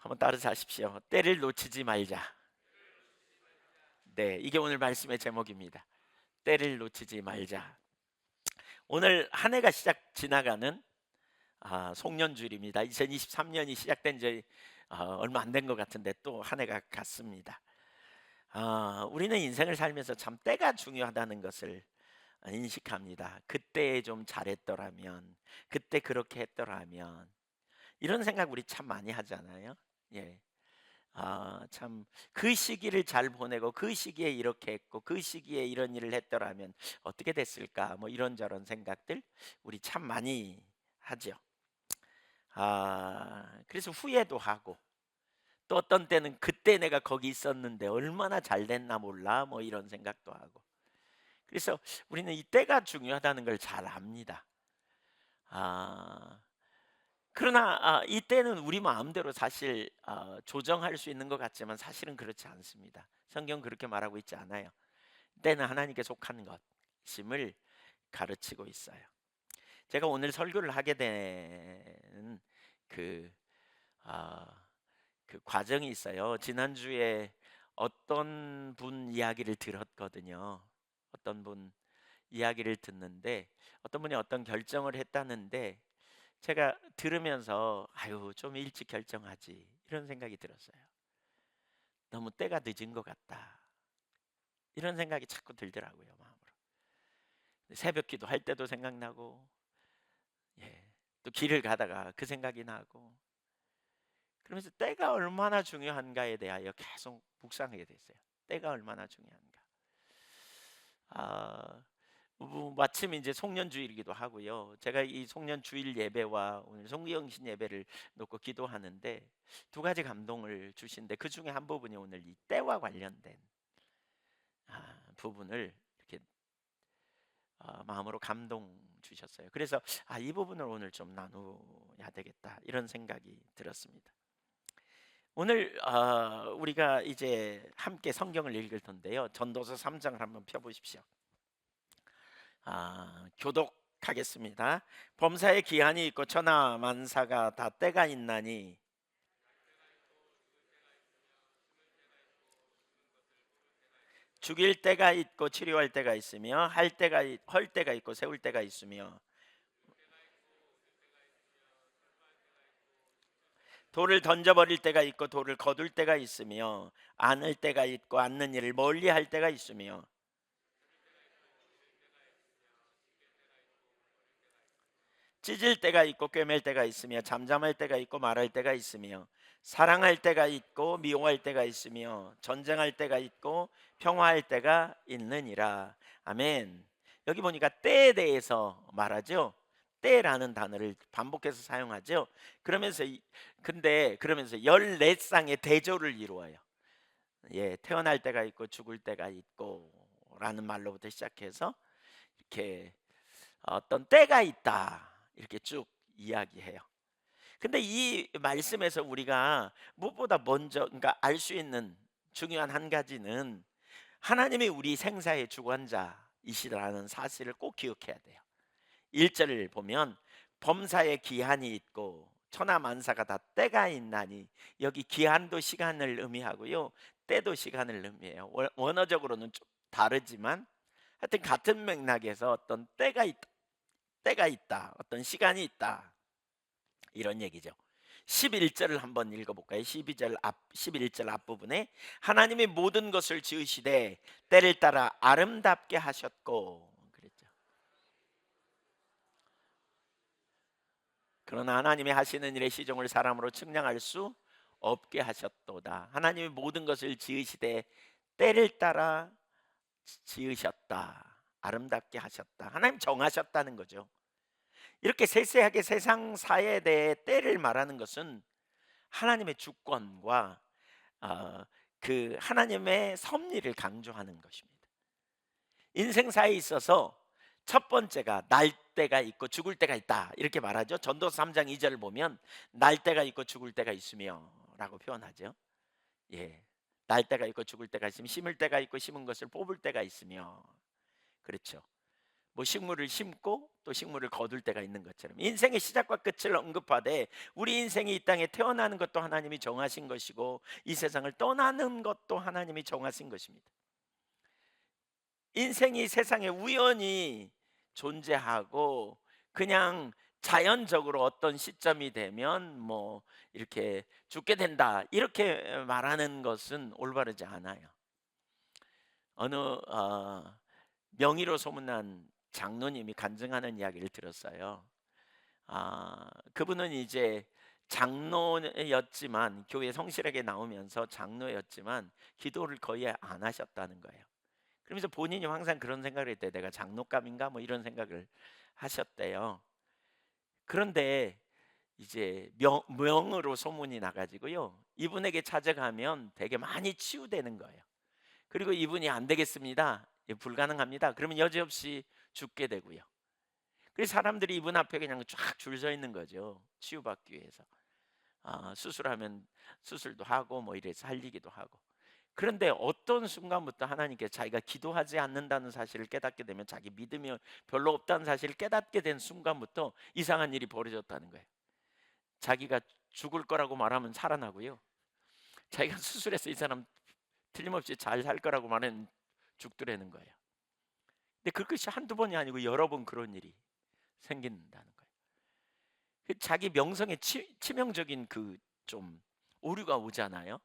한번 따라서 하십시오. 때를 놓치지 말자. 네, 이게 오늘 말씀의 제목입니다. 때를 놓치지 말자. 오늘 한 해가 지나가는 송년주일입니다. 2023년이 시작된 지 얼마 안 된 것 같은데 또 한 해가 갔습니다. 우리는 인생을 살면서 참 때가 중요하다는 것을 인식합니다. 그때 좀 잘했더라면, 그때 그렇게 했더라면, 이런 생각 우리 참 많이 하잖아요. 예. 참 그 시기를 잘 보내고 그 시기에 이렇게 했고 그 시기에 이런 일을 했더라면 어떻게 됐을까? 뭐 이런저런 생각들 우리 참 많이 하죠. 그래서 후회도 하고 또 어떤 때는 그때 내가 거기 있었는데 얼마나 잘 됐나 몰라 뭐 이런 생각도 하고. 그래서 우리는 이 때가 중요하다는 걸 잘 압니다. 아, 그러나 이때는 우리 마음대로 사실 조정할 수 있는 것 같지만 사실은 그렇지 않습니다. 성경 그렇게 말하고 있지 않아요. 때는 하나님께 속한 것임을 가르치고 있어요. 제가 오늘 설교를 하게 된 그, 아, 그 과정이 있어요. 지난주에 어떤 분 이야기를 들었거든요. 어떤 분 이야기를 듣는데 어떤 분이 어떤 결정을 했다는데 제가 들으면서 아유 좀 일찍 결정하지 이런 생각이 들었어요. 너무 때가 늦은 것 같다 이런 생각이 자꾸 들더라고요 마음으로. 새벽 기도할 때도 생각나고 예, 또 길을 가다가 그 생각이 나고 그러면서 때가 얼마나 중요한가에 대하여 계속 묵상하게 됐어요. 때가 얼마나 중요한가. 아, 마침 이제 송년주일이기도 하고요. 제가 이 송년주일 예배와 오늘 송기영신 예배를 놓고 기도하는데 두 가지 감동을 주신데 그 중에 한 부분이 오늘 이 때와 관련된 부분을 이렇게 마음으로 감동 주셨어요. 그래서 이 부분을 오늘 좀 나누어야 되겠다 이런 생각이 들었습니다. 오늘 우리가 이제 함께 성경을 읽을 텐데요. 전도서 3장을 한번 펴보십시오. 교독하겠습니다. 범사에 기한이 있고 천하 만사가 다 때가 있나니 죽일 때가 있고 치료할 때가 있으며 헐 때가 있고 세울 때가 있으며 돌을 던져버릴 때가 있고 돌을 거둘 때가 있으며 안을 때가 있고 안는 일을 멀리할 때가 있으며 찢을 때가 있고 꿰맬 때가 있으며 잠잠할 때가 있고 말할 때가 있으며 사랑할 때가 있고 미워할 때가 있으며 전쟁할 때가 있고 평화할 때가 있느니라. 아멘. 여기 보니까 때에 대해서 말하죠. 때라는 단어를 반복해서 사용하죠. 그러면서 근데 그러면서 14쌍의 대조를 이루어요. 예, 태어날 때가 있고 죽을 때가 있고 라는 말로부터 시작해서 이렇게 어떤 때가 있다 이렇게 쭉 이야기해요. 근데 이 말씀에서 우리가 무엇보다 먼저 그러니까 알 수 있는 중요한 한 가지는 하나님이 우리 생사의 주관자이시라는 사실을 꼭 기억해야 돼요. 1절을 보면 범사에 기한이 있고 천하 만사가 다 때가 있나니 여기 기한도 시간을 의미하고요. 때도 시간을 의미해요. 원어적으로는 좀 다르지만 하여튼 같은 맥락에서 어떤 때가 있다. 어떤 시간이 있다. 이런 얘기죠. 11절을 한번 읽어볼까요? 11절 앞부분에 하나님이 모든 것을 지으시되 때를 따라 아름답게 하셨고 그랬죠. 그러나 하나님이 하시는 일의 시종을 사람으로 측량할 수 없게 하셨도다. 하나님이 모든 것을 지으시되 때를 따라 지으셨다. 아름답게 하셨다. 하나님 정하셨다는 거죠. 이렇게 세세하게 세상 사에 대해 때를 말하는 것은 하나님의 주권과 그 하나님의 섭리를 강조하는 것입니다. 인생사에 있어서 첫 번째가 날 때가 있고 죽을 때가 있다 이렇게 말하죠. 전도서 3장 2절을 보면 날 때가 있고 죽을 때가 있으며 라고 표현하죠. 예, 날 때가 있고 죽을 때가 있으며 심을 때가 있고 심은 것을 뽑을 때가 있으며 그렇죠. 뭐 식물을 심고 또 식물을 거둘 때가 있는 것처럼 인생의 시작과 끝을 언급하되 우리 인생이 이 땅에 태어나는 것도 하나님이 정하신 것이고 이 세상을 떠나는 것도 하나님이 정하신 것입니다. 인생이 세상에 우연히 존재하고 그냥 자연적으로 어떤 시점이 되면 뭐 이렇게 죽게 된다 이렇게 말하는 것은 올바르지 않아요. 어느 명의로 소문난 장로님이 간증하는 이야기를 들었어요. 그분은 이제 장로였지만 교회 성실하게 나오면서 장로였지만 기도를 거의 안 하셨다는 거예요. 그러면서 본인이 항상 그런 생각을 했대요. 내가 장로감인가 뭐 이런 생각을 하셨대요. 그런데 이제 명으로 소문이 나가지고요. 이분에게 찾아가면 되게 많이 치유되는 거예요. 그리고 이분이 안 되겠습니다. 불가능합니다. 그러면 여지없이 죽게 되고요. 그래서 사람들이 이분 앞에 그냥 쫙 줄 서 있는 거죠. 치유받기 위해서. 수술하면 수술도 하고 뭐 이래서 살리기도 하고. 그런데 어떤 순간부터 하나님께 자기가 기도하지 않는다는 사실을 깨닫게 되면 자기 믿음이 별로 없다는 사실을 깨닫게 된 순간부터 이상한 일이 벌어졌다는 거예요. 자기가 죽을 거라고 말하면 살아나고요. 자기가 수술해서 이 사람 틀림없이 잘 살 거라고 말하면 죽더라는 거예요. 근데 그것이 한두 번이 아니고 여러 번 그런 일이 생긴다는 거예요. 자기 명성에 치명적인 그 좀 오류가 오잖아요.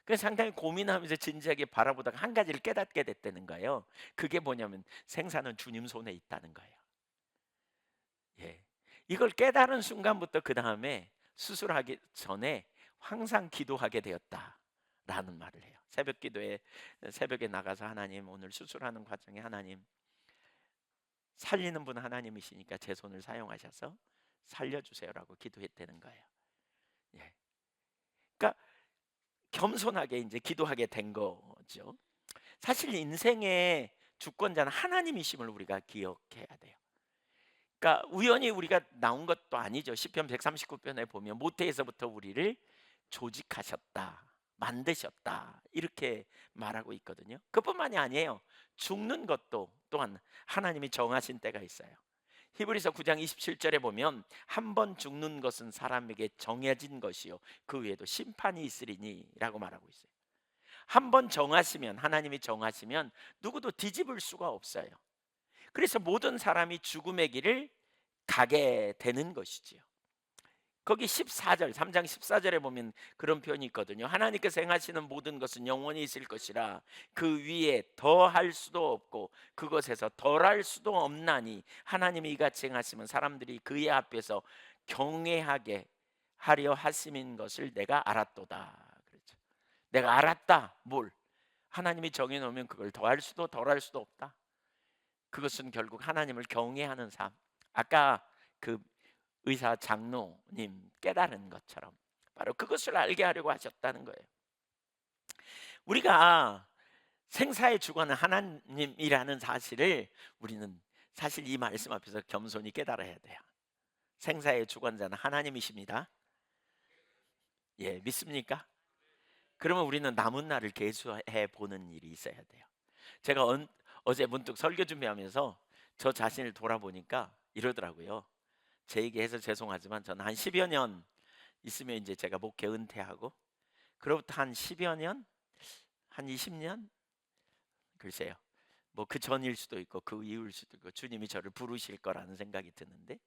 그래서 상당히 고민하면서 진지하게 바라보다가 한 가지를 깨닫게 됐다는 거예요. 그게 뭐냐면 생사는 주님 손에 있다는 거예요. 예. 이걸 깨달은 순간부터 그 다음에 수술하기 전에 항상 기도하게 되었다라는 말을 해요. 새벽에 나가서 하나님 오늘 수술하는 과정에 하나님 살리는 분 하나님이시니까 제 손을 사용하셔서 살려주세요라고 기도했다는 거예요. 예. 그러니까 겸손하게 이제 기도하게 된 거죠. 사실 인생의 주권자는 하나님이심을 우리가 기억해야 돼요. 그러니까 우연히 우리가 나온 것도 아니죠. 시편 139편에 보면 모태에서부터 우리를 조직하셨다, 만드셨다 이렇게 말하고 있거든요. 그뿐만이 아니에요. 죽는 것도 또한 하나님이 정하신 때가 있어요. 히브리서 9장 27절에 보면 한 번 죽는 것은 사람에게 정해진 것이요 그 외에도 심판이 있으리니라고 말하고 있어요. 한 번 정하시면 하나님이 정하시면 누구도 뒤집을 수가 없어요. 그래서 모든 사람이 죽음의 길을 가게 되는 것이지요. 거기 14절 3장 14절에 보면 그런 표현이 있거든요. 하나님께서 행하시는 모든 것은 영원히 있을 것이라 그 위에 더할 수도 없고 그것에서 덜할 수도 없나니 하나님이 이같이 행하시면 사람들이 그의 앞에서 경외하게 하려 하심인 것을 내가 알았도다. 그렇죠. 내가 알았다. 뭘? 하나님이 정해 놓으면 그걸 더할 수도 덜할 수도 없다. 그것은 결국 하나님을 경외하는 삶. 아까 그 의사 장로님 깨달은 것처럼 바로 그것을 알게 하려고 하셨다는 거예요. 우리가 생사의 주관은 하나님이라는 사실을 우리는 사실 이 말씀 앞에서 겸손히 깨달아야 돼요. 생사의 주관자는 하나님이십니다. 예, 믿습니까? 그러면 우리는 남은 날을 계수해 보는 일이 있어야 돼요. 제가 어제 문득 설교 준비하면서 저 자신을 돌아보니까 이러더라고요. 제 얘기해서 죄송하지만 저는 한 10여 년 있으면 이제 제가 목회 은퇴하고 그로부터 한 10여 년, 한 20년 글쎄요. 뭐 그 전일 수도 있고 그 이후일 수도 있고 주님이 저를 부르실 거라는 생각이 드는데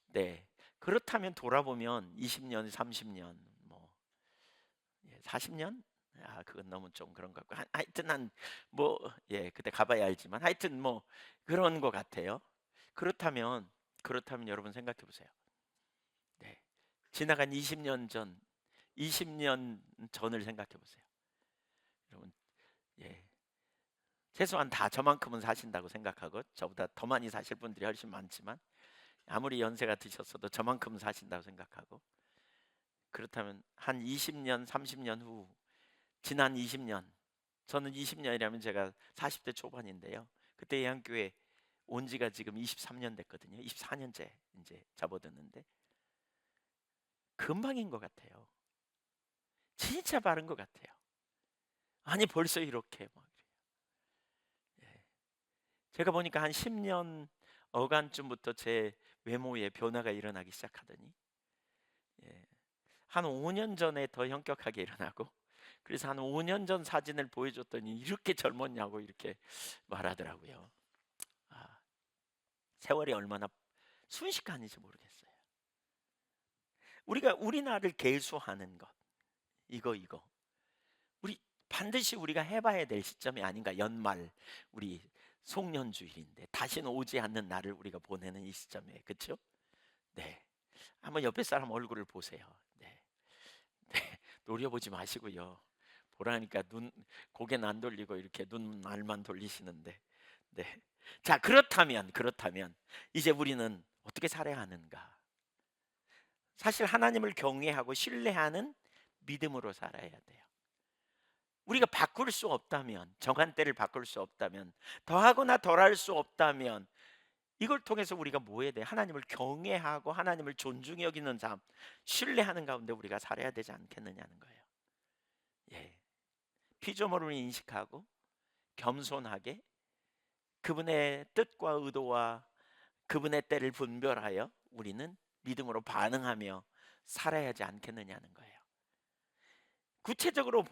네. 그렇다면 돌아보면 20년, 30년, 뭐 40년? 그건 너무 좀 그런 것 같고 하여튼 한 뭐 그때 가봐야 알지만 하여튼 뭐 그런 것 같아요. 그렇다면 여러분 생각해 보세요. 네. 지나간 20년 전, 20년 전을 생각해 보세요. 여러분, 예. 최소한 다 저만큼은 사신다고 생각하고 저보다 더 많이 사실 분들이 훨씬 많지만 아무리 연세가 드셨어도 저만큼은 사신다고 생각하고 그렇다면 한 20년, 30년 후 지난 20년 저는 20년이라면 제가 40대 초반인데요. 그때 예한교회 온 지가 지금 23년 됐거든요. 24년째 이제 접어드는데 금방인 것 같아요. 진짜 빠른 것 같아요. 아니 벌써 이렇게 막 제가 보니까 한 10년 어간쯤부터 제 외모에 변화가 일어나기 시작하더니, 예, 한 5년 전에 더 현격하게 일어나고, 그래서 한 5년 전 사진을 보여줬더니 이렇게 젊었냐고 이렇게 말하더라고요. 아, 세월이 얼마나 순식간인지 모르겠어요. 우리가 우리 나를 계수하는 것, 이거 우리 반드시 우리가 해봐야 될 시점이 아닌가. 연말 우리 송년주일인데 다시는 오지 않는 날을 우리가 보내는 이 시점에, 그렇죠? 네, 한번 옆에 사람 얼굴을 보세요. 네, 네, 노려보지 마시고요. 보라니까 눈 고개는 안 돌리고 이렇게 눈알만 돌리시는데, 네. 자, 그렇다면 이제 우리는 어떻게 살아야 하는가? 사실 하나님을 경외하고 신뢰하는 믿음으로 살아야 돼요. 우리가 바꿀 수 없다면, 정한 때를 바꿀 수 없다면, 더하거나 덜할 수 없다면, 이걸 통해서 우리가 뭐 해야 돼? 하나님을 경외하고 하나님을 존중히 여기는 삶, 신뢰하는 가운데 우리가 살아야 되지 않겠느냐는 거예요. 예. 피조물을 인식하고 겸손하게 그분의 뜻과 의도와 그분의 때를 분별하여 우리는 믿음으로 반응하며 살아야 하지 않겠느냐는 거예요. 구체적으로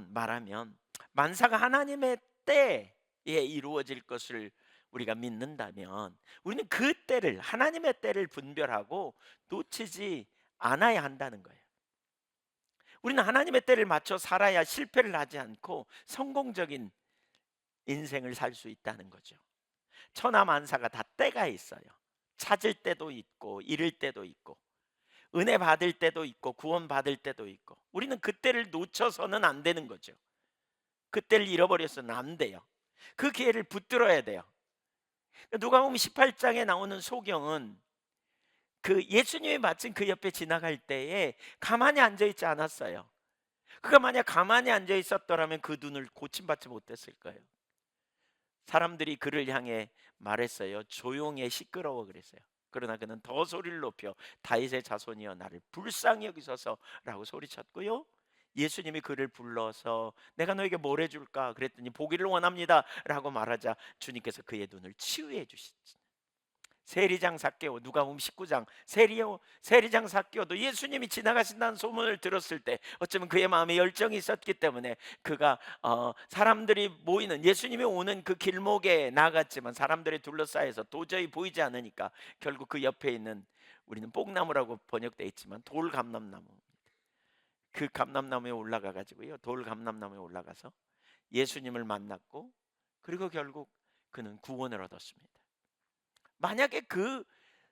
말하면 만사가 하나님의 때에 이루어질 것을 우리가 믿는다면 우리는 그 때를, 하나님의 때를 분별하고 놓치지 않아야 한다는 거예요. 우리는 하나님의 때를 맞춰 살아야 실패를 하지 않고 성공적인 인생을 살 수 있다는 거죠. 천하만사가 다 때가 있어요. 찾을 때도 있고 잃을 때도 있고 은혜 받을 때도 있고 구원 받을 때도 있고, 우리는 그때를 놓쳐서는 안 되는 거죠. 그때를 잃어버려서는 안 돼요. 그 기회를 붙들어야 돼요. 누가복음 18장에 나오는 소경은 그 예수님이 마침 그 옆에 지나갈 때에 가만히 앉아 있지 않았어요. 그가 만약 가만히 앉아 있었더라면 그 눈을 고침받지 못했을 거예요. 사람들이 그를 향해 말했어요. 조용해, 시끄러워 그랬어요. 그러나 그는 더 소리를 높여 다윗의 자손이여 나를 불쌍히 여기소서라고 소리쳤고요. 예수님이 그를 불러서 내가 너에게 뭘 해줄까 그랬더니 보기를 원합니다라고 말하자 주님께서 그의 눈을 치유해 주시지. 세리장 삭개오, 누가복음 19장 세리장 삭개오도 예수님이 지나가신다는 소문을 들었을 때 어쩌면 그의 마음에 열정이 있었기 때문에 그가 사람들이 모이는, 예수님이 오는 그 길목에 나갔지만 사람들이 둘러싸여서 도저히 보이지 않으니까 결국 그 옆에 있는, 우리는 뽕나무라고 번역되어 있지만 돌 감람나무, 그 감람나무에 올라가 가지고요, 돌 감람나무에 올라가서 예수님을 만났고, 그리고 결국 그는 구원을 얻었습니다. 만약에 그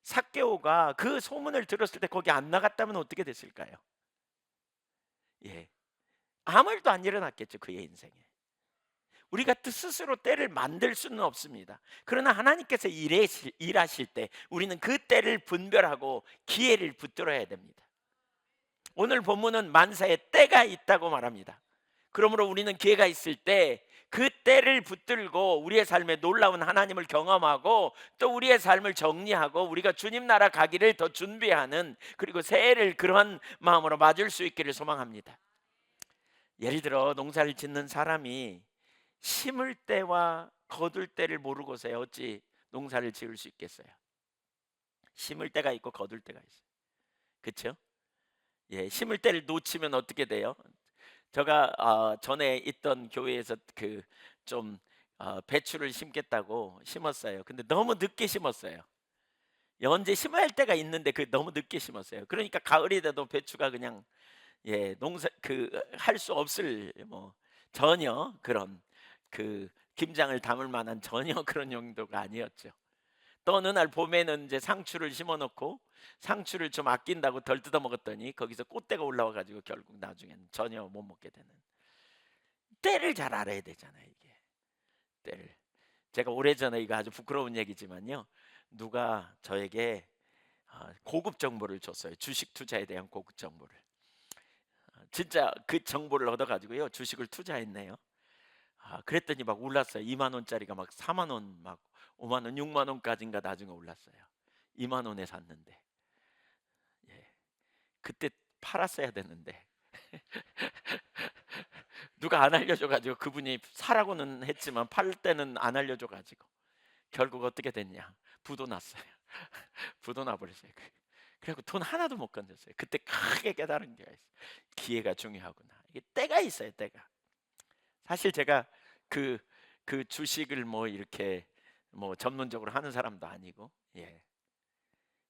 삭개오가 그 소문을 들었을 때 거기 안 나갔다면 어떻게 됐을까요? 예, 아무 일도 안 일어났겠죠. 그의 인생에. 우리가 스스로 때를 만들 수는 없습니다. 그러나 하나님께서 일하실 때 우리는 그 때를 분별하고 기회를 붙들어야 됩니다. 오늘 본문은 만사에 때가 있다고 말합니다. 그러므로 우리는 기회가 있을 때 그 때를 붙들고 우리의 삶에 놀라운 하나님을 경험하고 또 우리의 삶을 정리하고 우리가 주님 나라 가기를 더 준비하는, 그리고 새해를 그러한 마음으로 맞을 수 있기를 소망합니다. 예를 들어 농사를 짓는 사람이 심을 때와 거둘 때를 모르고서야 어찌 농사를 지을 수 있겠어요? 심을 때가 있고 거둘 때가 있어요. 그렇죠? 예, 심을 때를 놓치면 어떻게 돼요? 제가 전에 있던 교회에서 그 좀 배추를 심겠다고 심었어요. 근데 너무 늦게 심었어요. 언제 심어야 할 때가 있는데 그 너무 늦게 심었어요. 그러니까 가을이 돼도 배추가 그냥, 예, 농사 그 할 수 없을, 뭐 전혀 그런 그 김장을 담을 만한 전혀 그런 용도가 아니었죠. 또 어느 날 봄에는 이제 상추를 심어 놓고 상추를 좀 아낀다고 덜 뜯어 먹었더니 거기서 꽃대가 올라와 가지고 결국 나중에는 전혀 못 먹게 되는. 때를 잘 알아야 되잖아요, 이게. 때를. 제가 오래전에, 이거 아주 부끄러운 얘기지만요, 누가 저에게 고급 정보를 줬어요. 주식 투자에 대한 고급 정보를. 진짜 그 정보를 얻어 가지고요, 주식을 투자했네요. 그랬더니 막 올랐어요. 2만 원짜리가 막 4만 원, 막 5만 원, 6만 원까지인가 나중에 올랐어요. 2만 원에 샀는데. 예. 그때 팔았어야 되는데 누가 안 알려줘 가지고, 그분이 사라고는 했지만 팔 때는 안 알려줘 가지고 결국 어떻게 됐냐? 부도 났어요. 부도 나버렸어요. 그래갖고 돈 하나도 못 건졌어요. 그때 크게 깨달은 게 있어요. 기회가 중요하구나. 이게 때가 있어요, 때가. 사실 제가 그, 그 주식을 뭐 이렇게 뭐 전문적으로 하는 사람도 아니고, 예.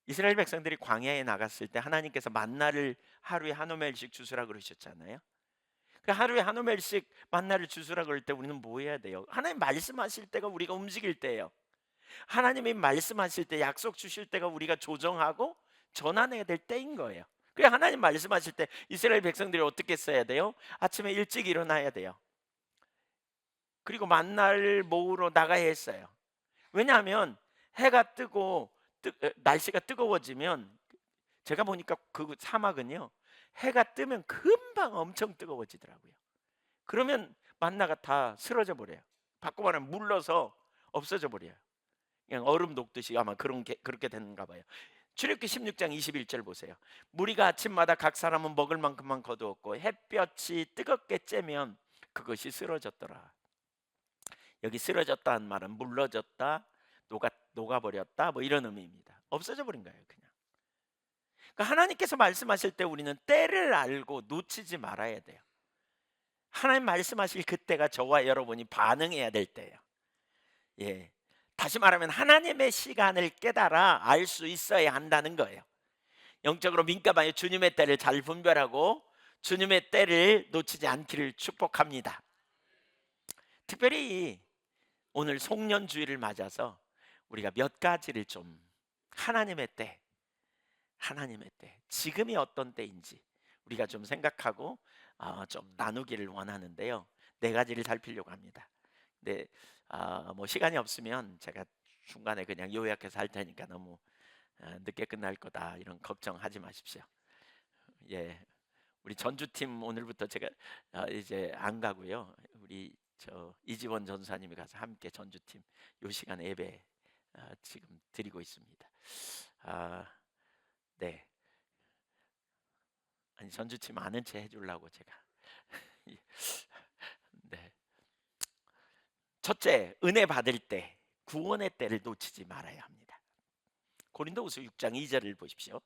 이스라엘 백성들이 광야에 나갔을 때 하나님께서 만나를 하루에 한 오멜씩 주스라 그러셨잖아요. 그 하루에 한 오멜씩 만나를 주스라 그럴 때 우리는 뭐 해야 돼요? 하나님 말씀하실 때가 우리가 움직일 때예요. 하나님이 말씀하실 때, 약속 주실 때가 우리가 조정하고 전환해야 될 때인 거예요. 그래, 하나님 말씀하실 때 이스라엘 백성들이 어떻게 써야 돼요? 아침에 일찍 일어나야 돼요. 그리고 만나를 모으러 나가야 했어요. 왜냐하면 해가 뜨고 날씨가 뜨거워지면, 제가 보니까 그 사막은요, 해가 뜨면 금방 엄청 뜨거워지더라고요. 그러면 만나가 다 쓰러져 버려요. 바꿔 말하면 물러서 없어져 버려요. 그냥 얼음 녹듯이 아마 그렇게 되는가 봐요. 출애굽기 16장 21절 보세요. 무리가 아침마다 각 사람은 먹을 만큼만 거두었고 햇볕이 뜨겁게 쬐면 그것이 쓰러졌더라. 여기 쓰러졌다는 말은 물러졌다, 녹아버렸다, 뭐 이런 의미입니다. 없어져 버린 거예요, 그냥. 그러니까 하나님께서 말씀하실 때 우리는 때를 알고 놓치지 말아야 돼요. 하나님 말씀하실 그때가 저와 여러분이 반응해야 될 때예요. 예. 다시 말하면 하나님의 시간을 깨달아 알 수 있어야 한다는 거예요. 영적으로 민감하여 주님의 때를 잘 분별하고 주님의 때를 놓치지 않기를 축복합니다. 특별히 오늘 송년주일을 맞아서 우리가 몇 가지를 좀, 하나님의 때, 하나님의 때, 지금이 어떤 때인지 우리가 좀 생각하고 좀 나누기를 원하는데요. 네 가지를 살피려고 합니다. 근데 뭐 시간이 없으면 제가 중간에 그냥 요약해서 할 테니까 너무 늦게 끝날 거다 이런 걱정하지 마십시오. 예, 우리 전주팀 오늘부터 제가 이제 안 가고요. 우리 저 이지원 전사님이 가서 함께 전주팀 요 시간 예배 지금 드리고 있습니다. 아, 네. 아니 전주팀 아는 체 해주려고 제가. 네. 첫째, 은혜 받을 때 구원의 때를 놓치지 말아야 합니다. 고린도후서 6장 2절을 보십시오.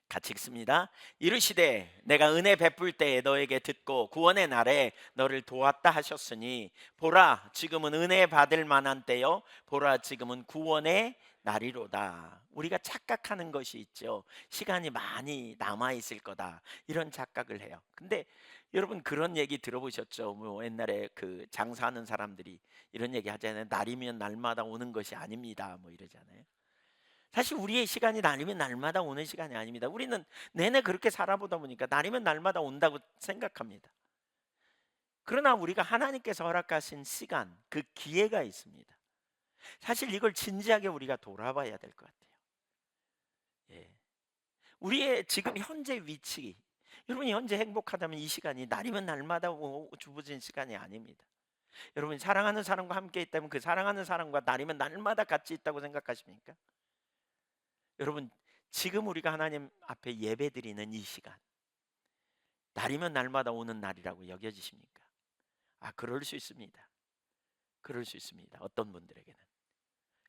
같이 읽습니다. 이르시되 내가 은혜 베풀 때에 너에게 듣고 구원의 날에 너를 도왔다 하셨으니 보라 지금은 은혜 받을 만한 때요 보라 지금은 구원의 날이로다. 우리가 착각하는 것이 있죠. 시간이 많이 남아 있을 거다 이런 착각을 해요. 근데 여러분 그런 얘기 들어보셨죠? 뭐 옛날에 그 장사하는 사람들이 이런 얘기 하잖아요. 날이면 날마다 오는 것이 아닙니다 뭐 이러잖아요. 사실 우리의 시간이 날이면 날마다 오는 시간이 아닙니다. 우리는 내내 그렇게 살아보다 보니까 날이면 날마다 온다고 생각합니다. 그러나 우리가 하나님께서 허락하신 시간, 그 기회가 있습니다. 사실 이걸 진지하게 우리가 돌아봐야 될 것 같아요. 예. 우리의 지금 현재 위치, 여러분이 현재 행복하다면 이 시간이 날이면 날마다 주어진 시간이 아닙니다. 여러분이 사랑하는 사람과 함께 있다면 그 사랑하는 사람과 날이면 날마다 같이 있다고 생각하십니까? 여러분 지금 우리가 하나님 앞에 예배드리는 이 시간, 날이면 날마다 오는 날이라고 여겨지십니까? 그럴 수 있습니다. 그럴 수 있습니다. 어떤 분들에게는.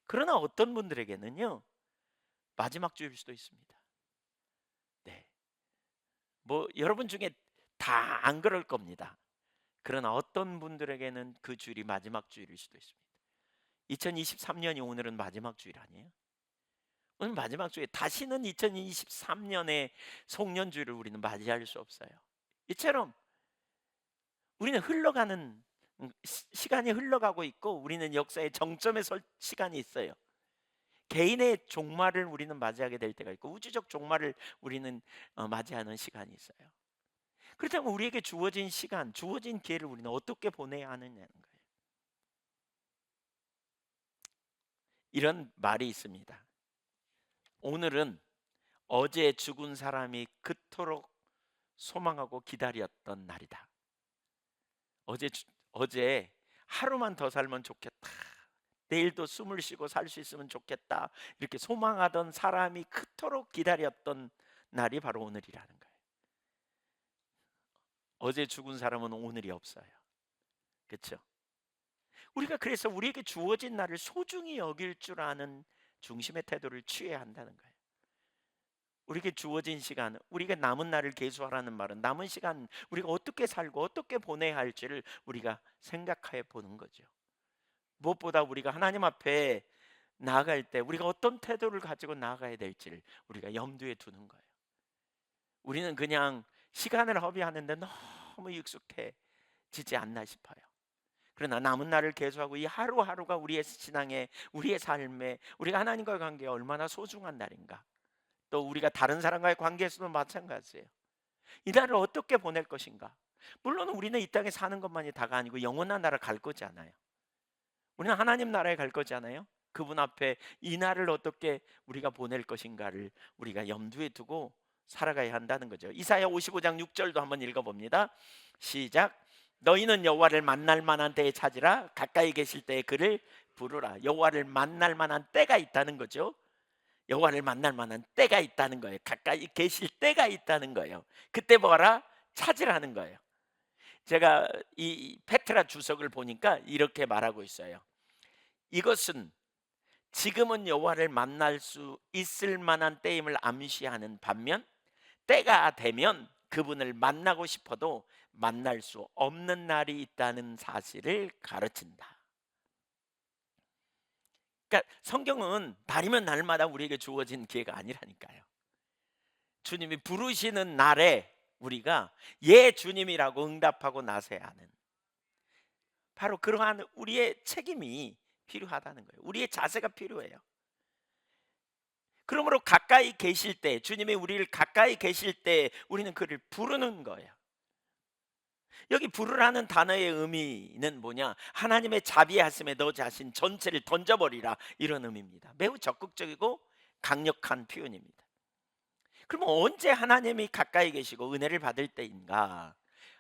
그러나 어떤 분들에게는요 마지막 주일 수도 있습니다. 네. 뭐 여러분 중에 다 안 그럴 겁니다. 그러나 어떤 분들에게는 그 주일이 마지막 주일일 수도 있습니다. 2023년이 오늘은 마지막 주일 아니에요? 오늘 마지막 주일, 다시는 2023년의 송년주일을 우리는 맞이할 수 없어요. 이처럼 우리는 흘러가는 시간이 흘러가고 있고 우리는 역사의 정점에 설 시간이 있어요. 개인의 종말을 우리는 맞이하게 될 때가 있고 우주적 종말을 우리는 맞이하는 시간이 있어요. 그렇다면 우리에게 주어진 시간, 주어진 기회를 우리는 어떻게 보내야 하느냐는 거예요. 이런 말이 있습니다. 오늘은 어제 죽은 사람이 그토록 소망하고 기다렸던 날이다. 어제 하루만 더 살면 좋겠다. 내일도 숨을 쉬고 살 수 있으면 좋겠다. 이렇게 소망하던 사람이 그토록 기다렸던 날이 바로 오늘이라는 거예요. 어제 죽은 사람은 오늘이 없어요. 그렇죠? 우리가 그래서 우리에게 주어진 날을 소중히 여길 줄 아는 중심의 태도를 취해야 한다는 거예요. 우리에게 주어진 시간, 우리가 남은 날을 계수하라는 말은 남은 시간 우리가 어떻게 살고 어떻게 보내야 할지를 우리가 생각해 보는 거죠. 무엇보다 우리가 하나님 앞에 나아갈 때 우리가 어떤 태도를 가지고 나아가야 될지를 우리가 염두에 두는 거예요. 우리는 그냥 시간을 허비하는데 너무 익숙해지지 않나 싶어요. 그러나 남은 날을 계수하고 이 하루하루가 우리의 신앙에, 우리의 삶에, 우리가 하나님과의 관계에 얼마나 소중한 날인가. 또 우리가 다른 사람과의 관계에서도 마찬가지예요. 이 날을 어떻게 보낼 것인가. 물론 우리는 이 땅에 사는 것만이 다가 아니고 영원한 나라 갈 거잖아요. 우리는 하나님 나라에 갈 거잖아요. 그분 앞에 이 날을 어떻게 우리가 보낼 것인가를 우리가 염두에 두고 살아가야 한다는 거죠. 이사야 55장 6절도 한번 읽어봅니다. 시작. 너희는 여호와를 만날 만한 때에 찾으라. 가까이 계실 때에 그를 부르라. 여호와를 만날 만한 때가 있다는 거죠. 여호와를 만날 만한 때가 있다는 거예요. 가까이 계실 때가 있다는 거예요. 그때 뭐라? 찾으라는 거예요. 제가 이 페트라 주석을 보니까 이렇게 말하고 있어요. 이것은 지금은 여호와를 만날 수 있을 만한 때임을 암시하는 반면 때가 되면 그분을 만나고 싶어도 만날 수 없는 날이 있다는 사실을 가르친다. 그러니까 성경은 날이면 날마다 우리에게 주어진 기회가 아니라니까요. 주님이 부르시는 날에 우리가 예 주님이라고 응답하고 나서야 하는, 바로 그러한 우리의 책임이 필요하다는 거예요. 우리의 자세가 필요해요. 그러므로 가까이 계실 때, 주님이 우리를 가까이 계실 때 우리는 그를 부르는 거예요. 여기 부르라는 단어의 의미는 뭐냐? 하나님의 자비하심에 너 자신 전체를 던져버리라, 이런 의미입니다. 매우 적극적이고 강력한 표현입니다. 그러면 언제 하나님이 가까이 계시고 은혜를 받을 때인가?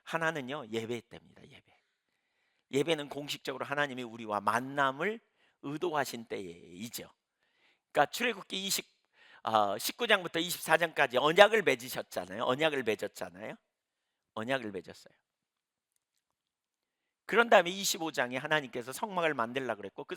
하나는요, 예배 때입니다. 예배는 공식적으로 하나님이 우리와 만남을 의도하신 때이죠. 그러니까 출애굽기 19장부터 24장까지 언약을 맺으셨잖아요. 언약을 맺었잖아요. 언약을 맺었어요. 그런 다음에 25장에 하나님께서 성막을 만들라 그랬고, 그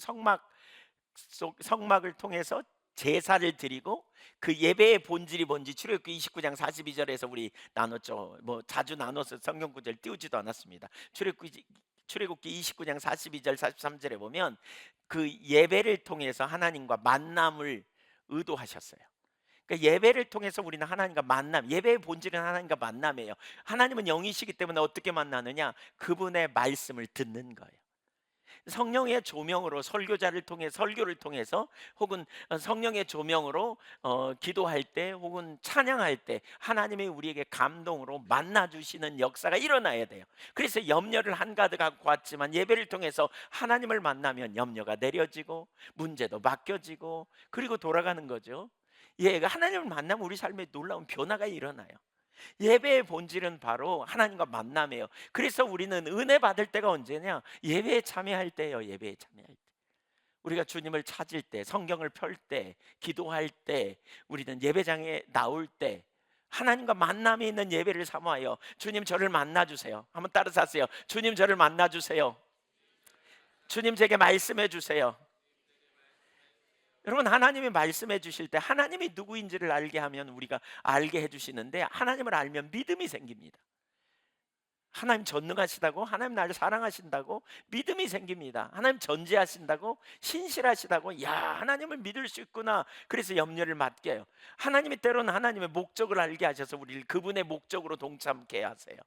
성막을 통해서 제사를 드리고, 그 예배의 본질이 뭔지 출애굽기 29장 42절에서 우리 나눴죠. 뭐 자주 나눠서 성경 구절 띄우지도 않았습니다. 출애굽기 29장 42절 43절에 보면 그 예배를 통해서 하나님과 만남을 의도하셨어요. 그러니까 예배를 통해서 우리는 하나님과 만남, 예배의 본질은 하나님과 만남이에요. 하나님은 영이시기 때문에 어떻게 만나느냐? 그분의 말씀을 듣는 거예요. 성령의 조명으로 설교자를 통해 설교를 통해서, 혹은 성령의 조명으로 기도할 때 혹은 찬양할 때 하나님이 우리에게 감동으로 만나 주시는 역사가 일어나야 돼요. 그래서 염려를 한가득 갖고 왔지만 예배를 통해서 하나님을 만나면 염려가 내려지고 문제도 맡겨지고 그리고 돌아가는 거죠. 예, 하나님을 만나면 우리 삶에 놀라운 변화가 일어나요. 예배의 본질은 바로 하나님과 만남이에요. 그래서 우리는 은혜 받을 때가 언제냐? 예배에 참여할 때예요. 예배에 참여할 때. 우리가 주님을 찾을 때, 성경을 펼 때, 기도할 때, 우리는 예배장에 나올 때 하나님과 만남이 있는 예배를 사모하여 주님 저를 만나 주세요. 한번 따라서 하세요. 주님 저를 만나 주세요. 주님 제게 말씀해 주세요. 여러분, 하나님이 말씀해 주실 때 하나님이 누구인지를 알게 하면 우리가 알게 해 주시는데, 하나님을 알면 믿음이 생깁니다. 하나님 전능하시다고, 하나님 나를 사랑하신다고 믿음이 생깁니다. 하나님 전지하신다고, 신실하시다고, 야, 하나님을 믿을 수 있구나. 그래서 염려를 맡겨요. 하나님이 때로는 하나님의 목적을 알게 하셔서 우리를 그분의 목적으로 동참케 하세요.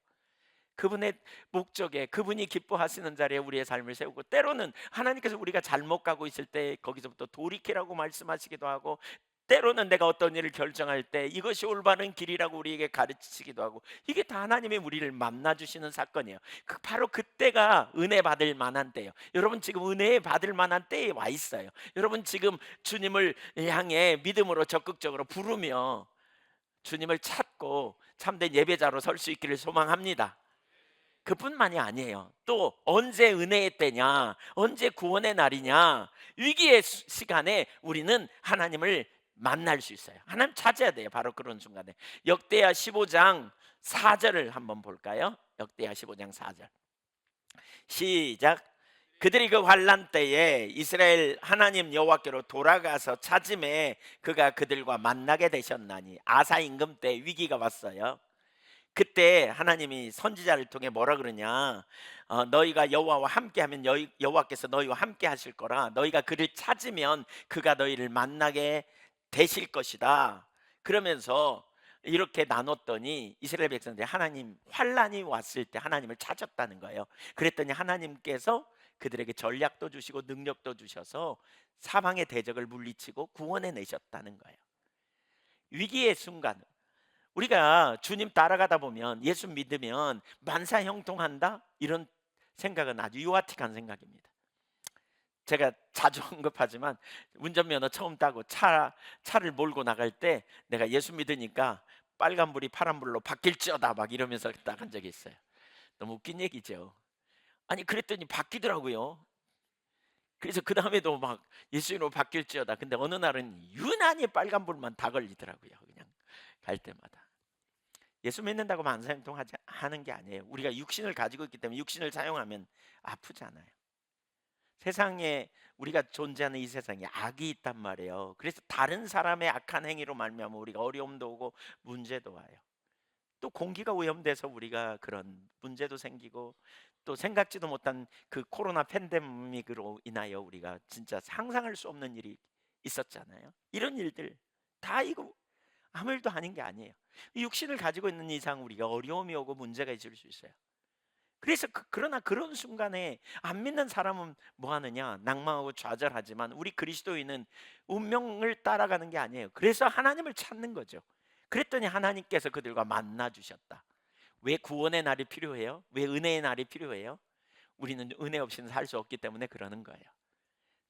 그분의 목적에, 그분이 기뻐하시는 자리에 우리의 삶을 세우고, 때로는 하나님께서 우리가 잘못 가고 있을 때 거기서부터 돌이키라고 말씀하시기도 하고, 때로는 내가 어떤 일을 결정할 때 이것이 올바른 길이라고 우리에게 가르치시기도 하고, 이게 다 하나님이 우리를 만나주시는 사건이에요. 바로 그때가 은혜 받을 만한 때예요. 여러분 지금 은혜 받을 만한 때에 와 있어요. 여러분 지금 주님을 향해 믿음으로 적극적으로 부르며 주님을 찾고 참된 예배자로 설 수 있기를 소망합니다. 그뿐만이 아니에요. 또 언제 은혜의 때냐, 언제 구원의 날이냐, 위기의 시간에 우리는 하나님을 만날 수 있어요. 하나님 찾아야 돼요. 바로 그런 순간에. 역대하 15장 4절을 한번 볼까요? 역대하 15장 4절 시작. 그들이 그 환란 때에 이스라엘 하나님 여호와께로 돌아가서 찾음에 그가 그들과 만나게 되셨나니, 아사 임금 때 위기가 왔어요. 그때 하나님이 선지자를 통해 뭐라 그러냐, 너희가 여호와와 함께하면 여호와께서 너희와 함께 하실 거라, 너희가 그를 찾으면 그가 너희를 만나게 되실 것이다. 그러면서 이렇게 나눴더니 이스라엘 백성들이 하나님 환란이 왔을 때 하나님을 찾았다는 거예요. 그랬더니 하나님께서 그들에게 전략도 주시고 능력도 주셔서 사방의 대적을 물리치고 구원해 내셨다는 거예요. 위기의 순간, 우리가 주님 따라가다 보면, 예수 믿으면 만사형통한다, 이런 생각은 아주 유아틱한 생각입니다. 제가 자주 언급하지만 운전면허 처음 따고 차를 몰고 나갈 때 내가 예수 믿으니까 빨간불이 파란불로 바뀔지어다 막 이러면서 나간 적이 있어요. 너무 웃긴 얘기죠. 아니 그랬더니 바뀌더라고요. 그래서 그 다음에도 막 예수님으로 바뀔지어다. 근데 어느 날은 유난히 빨간불만 다 걸리더라고요. 그냥 갈 때마다. 예수 믿는다고 만사형통하지 하는 게 아니에요. 우리가 육신을 가지고 있기 때문에 육신을 사용하면 아프잖아요. 세상에, 우리가 존재하는 이 세상에 악이 있단 말이에요. 그래서 다른 사람의 악한 행위로 말미암아 우리가 어려움도 오고 문제도 와요. 또 공기가 오염돼서 우리가 그런 문제도 생기고, 또 생각지도 못한 그 코로나 팬데믹으로 인하여 우리가 진짜 상상할 수 없는 일이 있었잖아요. 이런 일들 다 이거 아무 일도 아닌 게 아니에요. 육신을 가지고 있는 이상 우리가 어려움이 오고 문제가 있을 수 있어요. 그래서 그러나 그런 순간에 안 믿는 사람은 뭐 하느냐, 낭망하고 좌절하지만 우리 그리스도인은 운명을 따라가는 게 아니에요. 그래서 하나님을 찾는 거죠. 그랬더니 하나님께서 그들과 만나 주셨다. 왜 구원의 날이 필요해요? 왜 은혜의 날이 필요해요? 우리는 은혜 없이는 살 수 없기 때문에 그러는 거예요.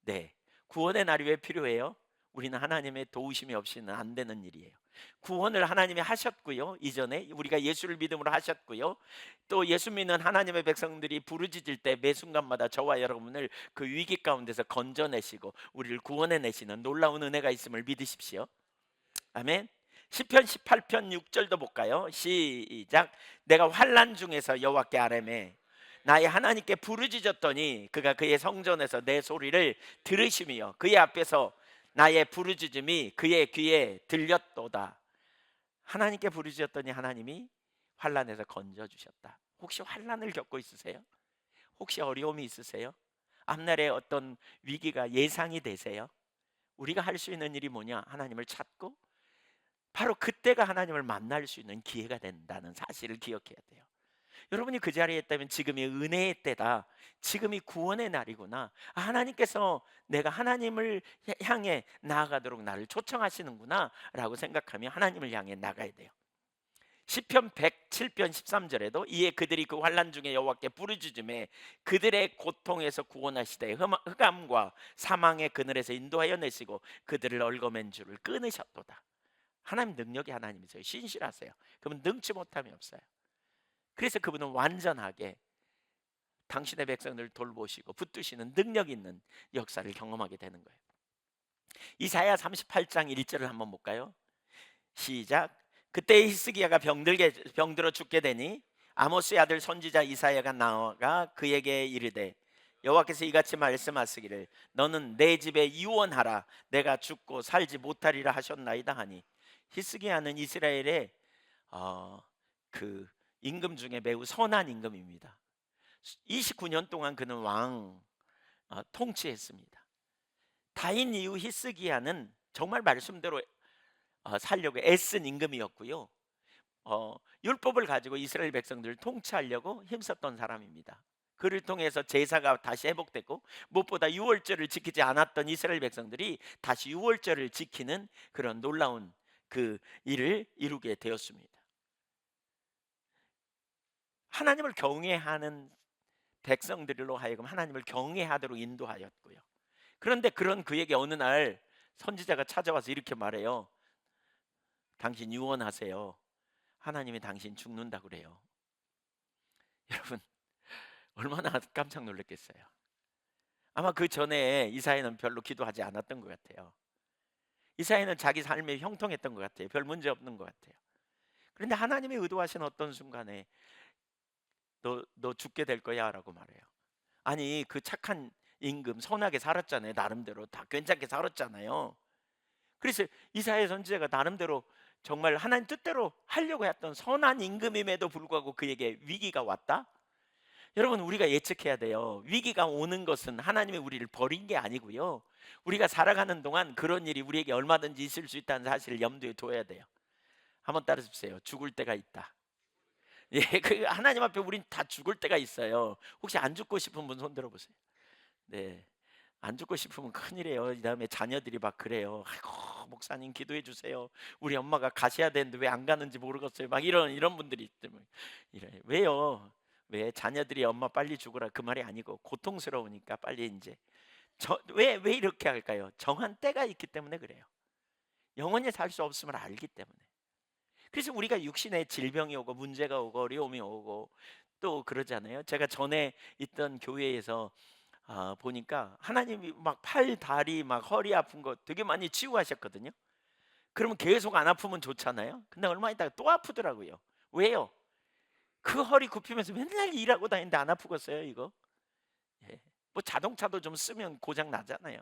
네, 구원의 날이 왜 필요해요? 우리는 하나님의 도우심이 없이는 안 되는 일이에요. 구원을 하나님이 하셨고요, 이전에 우리가 예수를 믿음으로 하셨고요, 또 예수 믿는 하나님의 백성들이 부르짖을 때 매 순간마다 저와 여러분을 그 위기 가운데서 건져내시고 우리를 구원해 내시는 놀라운 은혜가 있음을 믿으십시오. 아멘. 시편 18편 6절도 볼까요? 시작. 내가 환난 중에서 여호와께 아뢰매 나의 하나님께 부르짖었더니 그가 그의 성전에서 내 소리를 들으시며 그의 앞에서 나의 부르짖음이 그의 귀에 들렸도다. 하나님께 부르짖었더니 하나님이 환난에서 건져 주셨다. 혹시 환난을 겪고 있으세요? 혹시 어려움이 있으세요? 앞날에 어떤 위기가 예상이 되세요? 우리가 할 수 있는 일이 뭐냐? 하나님을 찾고 바로 그때가 하나님을 만날 수 있는 기회가 된다는 사실을 기억해야 돼요. 여러분이 그 자리에 있다면 지금이 은혜의 때다. 지금이 구원의 날이구나. 하나님께서 내가 하나님을 향해 나아가도록 나를 초청하시는구나 라고 생각하며 하나님을 향해 나가야 돼요. 시편 107편 13절에도 이에 그들이 그 환난 중에 여호와께 부르짖음에 그들의 고통에서 구원하시되 흑암과 사망의 그늘에서 인도하여 내시고 그들을 얽어맨 줄을 끊으셨도다. 하나님 능력이 하나님이세요. 신실하세요. 그분 능치 못함이 없어요. 그래서 그분은 완전하게 당신의 백성들을 돌보시고 붙드시는 능력 있는 역사를 경험하게 되는 거예요. 이사야 38장 1절을 한번 볼까요? 시작. 그때 히스기야가 병들어 죽게 되니 아모스의 아들 선지자 이사야가 나아가 그에게 이르되 여호와께서 이같이 말씀하시기를 너는 내 집에 이원하라 내가 죽고 살지 못하리라 하셨나이다 하니, 히스기야는 이스라엘의 그 임금 중에 매우 선한 임금입니다. 29년 동안 그는 왕 통치했습니다. 다인 이후 히스기야는 정말 말씀대로 살려고 애쓴 임금이었고요. 율법을 가지고 이스라엘 백성들을 통치하려고 힘썼던 사람입니다. 그를 통해서 제사가 다시 회복됐고, 무엇보다 유월절을 지키지 않았던 이스라엘 백성들이 다시 유월절을 지키는 그런 놀라운 그 일을 이루게 되었습니다. 하나님을 경외하는 백성들로 하여금 하나님을 경외하도록 인도하였고요. 그런데 그런 그에게 어느 날 선지자가 찾아와서 이렇게 말해요. 당신 유언하세요. 하나님이 당신 죽는다 그래요. 여러분 얼마나 깜짝 놀랐겠어요. 아마 그 전에 이사야는 별로 기도하지 않았던 것 같아요. 이사야는 자기 삶에 형통했던 것 같아요. 별 문제 없는 것 같아요. 그런데 하나님이 의도하신 어떤 순간에 너 죽게 될 거야 라고 말해요. 아니 그 착한 임금 선하게 살았잖아요. 나름대로 다 괜찮게 살았잖아요. 그래서 이사야 선지자가 나름대로 정말 하나님 뜻대로 하려고 했던 선한 임금임에도 불구하고 그에게 위기가 왔다? 여러분 우리가 예측해야 돼요. 위기가 오는 것은 하나님이 우리를 버린 게 아니고요. 우리가 살아가는 동안 그런 일이 우리에게 얼마든지 있을 수 있다는 사실을 염두에 둬야 돼요. 한번 따라주세요. 죽을 때가 있다. 예, 그 하나님 앞에 우린 다 죽을 때가 있어요. 혹시 안 죽고 싶은 분 손 들어보세요. 네, 안 죽고 싶으면 큰일이에요. 이 다음에 자녀들이 막 그래요. 아이고 목사님 기도해 주세요. 우리 엄마가 가셔야 되는데 왜 안 가는지 모르겠어요. 막 이런 분들이 있대요. 이래 왜요? 왜 자녀들이 엄마 빨리 죽으라 그 말이 아니고 고통스러우니까 빨리 이제 왜 이렇게 할까요? 정한 때가 있기 때문에 그래요. 영원히 살 수 없음을 알기 때문에. 그래서 우리가 육신에 질병이 오고 문제가 오고 어려움이 오고 또 그러잖아요. 제가 전에 있던 교회에서 보니까 하나님이 막 팔, 다리, 막 허리 아픈 거 되게 많이 치유하셨거든요. 그러면 계속 안 아프면 좋잖아요. 근데 얼마 있다가 또 아프더라고요. 왜요? 그 허리 굽히면서 맨날 일하고 다니는데 안 아프겠어요, 이거? 예. 뭐 자동차도 좀 쓰면 고장 나잖아요.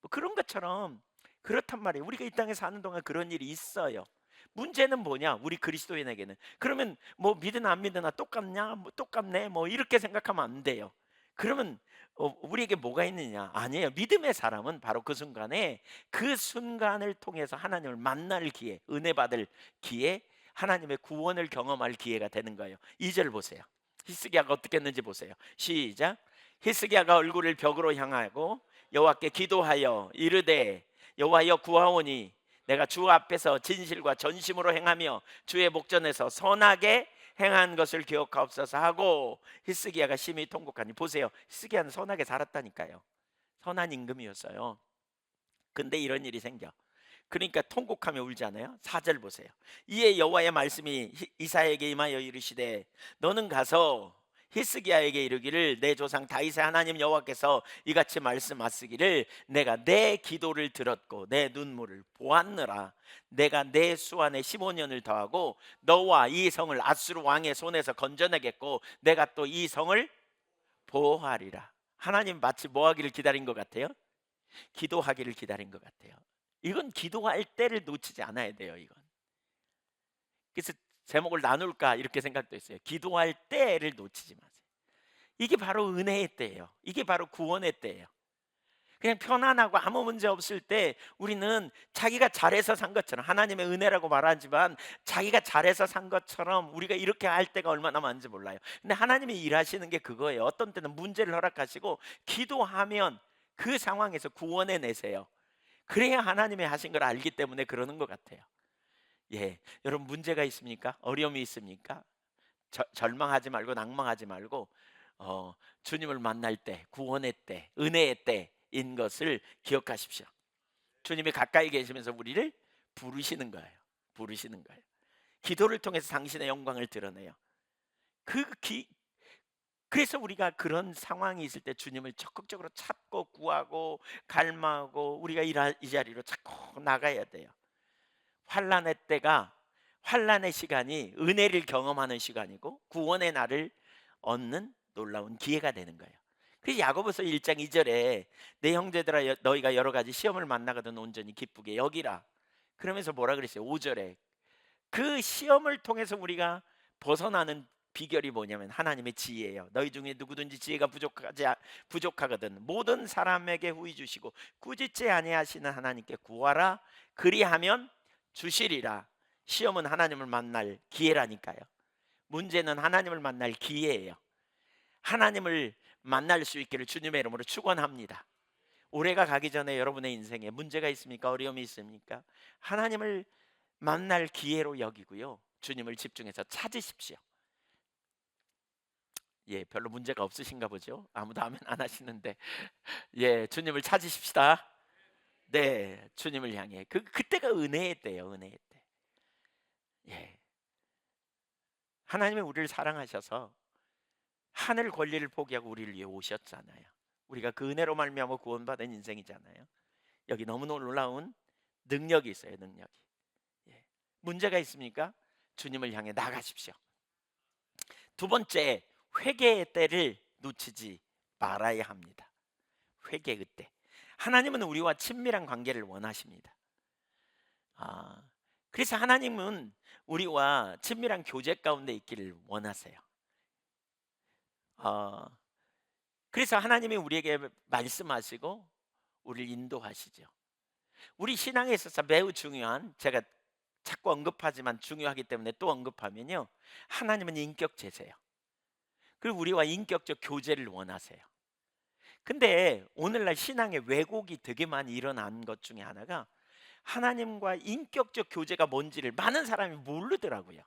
뭐 그런 것처럼 그렇단 말이에요. 우리가 이 땅에 사는 동안 그런 일이 있어요. 문제는 뭐냐? 우리 그리스도인에게는. 그러면 뭐 믿으나 안 믿으나 똑같냐? 뭐 똑같네. 뭐 이렇게 생각하면 안 돼요. 그러면 우리에게 뭐가 있느냐? 아니에요. 믿음의 사람은 바로 그 순간에 그 순간을 통해서 하나님을 만날 기회, 은혜 받을 기회, 하나님의 구원을 경험할 기회가 되는 거예요. 2절 보세요. 히스기야가 어떻게 했는지 보세요. 시작. 히스기야가 얼굴을 벽으로 향하고 여호와께 기도하여 이르되 여호와여 구하오니 내가 주 앞에서 진실과 전심으로 행하며 주의 목전에서 선하게 행한 것을 기억하옵소서 하고 히스기야가 심히 통곡하니 보세요. 히스기야는 선하게 살았다니까요. 선한 임금이었어요. 근데 이런 일이 생겨. 그러니까 통곡하며 울잖아요. 4절 보세요. 이에 여호와의 말씀이 이사야에게 임하여 이르시되 너는 가서 히스기야에게 이르기를 내 조상 다윗의 하나님 여호와께서 이같이 말씀하시기를 내가 내 기도를 들었고 내 눈물을 보았느라 내가 내 수완에 15년을 더하고 너와 이 성을 아수르 왕의 손에서 건져내겠고 내가 또 이 성을 보호하리라. 하나님 마치 뭐 하기를 기다린 것 같아요? 기도하기를 기다린 것 같아요. 이건 기도할 때를 놓치지 않아야 돼요. 이건. 그래서 제목을 나눌까 이렇게 생각도 했어요. 기도할 때를 놓치지 마세요. 이게 바로 은혜의 때예요. 이게 바로 구원의 때예요. 그냥 편안하고 아무 문제 없을 때 우리는 자기가 잘해서 산 것처럼 하나님의 은혜라고 말하지만 자기가 잘해서 산 것처럼 우리가 이렇게 할 때가 얼마나 많은지 몰라요. 근데 하나님이 일하시는 게 그거예요. 어떤 때는 문제를 허락하시고 기도하면 그 상황에서 구원해 내세요. 그래야 하나님이 하신 걸 알기 때문에 그러는 것 같아요. 예, 여러분 문제가 있습니까? 어려움이 있습니까? 절망하지 말고 낭망하지 말고 주님을 만날 때, 구원의 때, 은혜의 때인 것을 기억하십시오. 주님이 가까이 계시면서 우리를 부르시는 거예요. 부르시는 거예요. 기도를 통해서 당신의 영광을 드러내요. 그 기, 그래서 우리가 그런 상황이 있을 때 주님을 적극적으로 찾고 구하고 갈망하고 우리가 이 자리로 자꾸 나가야 돼요. 환란의 때가 환란의 시간이 은혜를 경험하는 시간이고 구원의 날을 얻는 놀라운 기회가 되는 거예요. 그래서 야고보서 1장 2절에 내 형제들아 너희가 여러 가지 시험을 만나거든 온전히 기쁘게 여기라. 그러면서 뭐라 그랬어요? 5절에 그 시험을 통해서 우리가 벗어나는 비결이 뭐냐면 하나님의 지혜예요. 너희 중에 누구든지 지혜가 부족하거든 모든 사람에게 후히 주시고 꾸짖지 아니하시는 하나님께 구하라. 그리하면 주시리라. 시험은 하나님을 만날 기회라니까요. 문제는 하나님을 만날 기회예요. 하나님을 만날 수 있기를 주님의 이름으로 축원합니다. 올해가 가기 전에 여러분의 인생에 문제가 있습니까? 어려움이 있습니까? 하나님을 만날 기회로 여기고요. 주님을 집중해서 찾으십시오. 예, 별로 문제가 없으신가 보죠. 아무도 아멘 안 하시는데, 예, 주님을 찾으십시다. 네, 주님을 향해 그때가 은혜의 때예요, 은혜의 때. 예, 하나님이 우리를 사랑하셔서 하늘 권리를 포기하고 우리를 위해 오셨잖아요. 우리가 그 은혜로 말미암아 구원받은 인생이잖아요. 여기 너무 놀라운 능력이 있어요, 능력이. 예. 문제가 있습니까? 주님을 향해 나가십시오. 두 번째, 회개의 때를 놓치지 말아야 합니다. 회개의 때. 하나님은 우리와 친밀한 관계를 원하십니다. 그래서 하나님은 우리와 친밀한 교제 가운데 있기를 원하세요. 어, 그래서 하나님이 우리에게 말씀하시고 우리를 인도하시죠. 우리 신앙에 있어서 매우 중요한, 제가 자꾸 언급하지만 중요하기 때문에 또 언급하면요, 하나님은 인격체세요. 그리고 우리와 인격적 교제를 원하세요. 근데 오늘날 신앙에 왜곡이 되게 많이 일어난 것 중에 하나가 하나님과 인격적 교제가 뭔지를 많은 사람이 모르더라고요.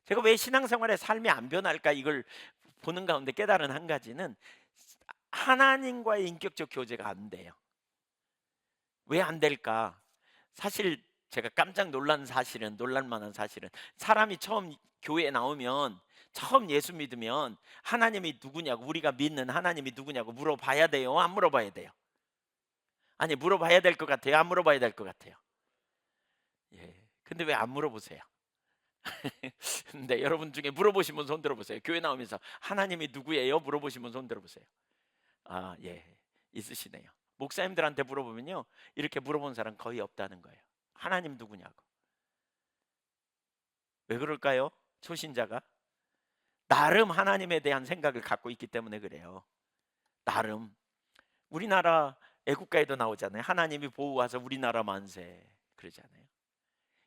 제가 왜 신앙생활의 삶이 안 변할까 이걸 보는 가운데 깨달은 한 가지는 하나님과의 인격적 교제가 안 돼요. 왜 안 될까? 사실 제가 깜짝 놀란 사실은, 놀랄만한 사실은, 사람이 처음 교회에 나오면, 처음 예수 믿으면 하나님이 누구냐고, 우리가 믿는 하나님이 누구냐고 물어봐야 돼요? 안 물어봐야 돼요? 아니, 물어봐야 될 것 같아요? 안 물어봐야 될 것 같아요? 예. 근데 왜 안 물어보세요? 근데 여러분 중에 물어보신 분 손 들어보세요. 교회 나오면서 하나님이 누구예요? 물어보신 분 손 들어보세요. 예, 있으시네요. 목사님들한테 물어보면요, 이렇게 물어본 사람 거의 없다는 거예요. 하나님 누구냐고. 왜 그럴까요? 초신자가 나름 하나님에 대한 생각을 갖고 있기 때문에 그래요. 나름. 우리나라 애국가에도 나오잖아요. 하나님이 보호하사 우리나라 만세, 그러잖아요.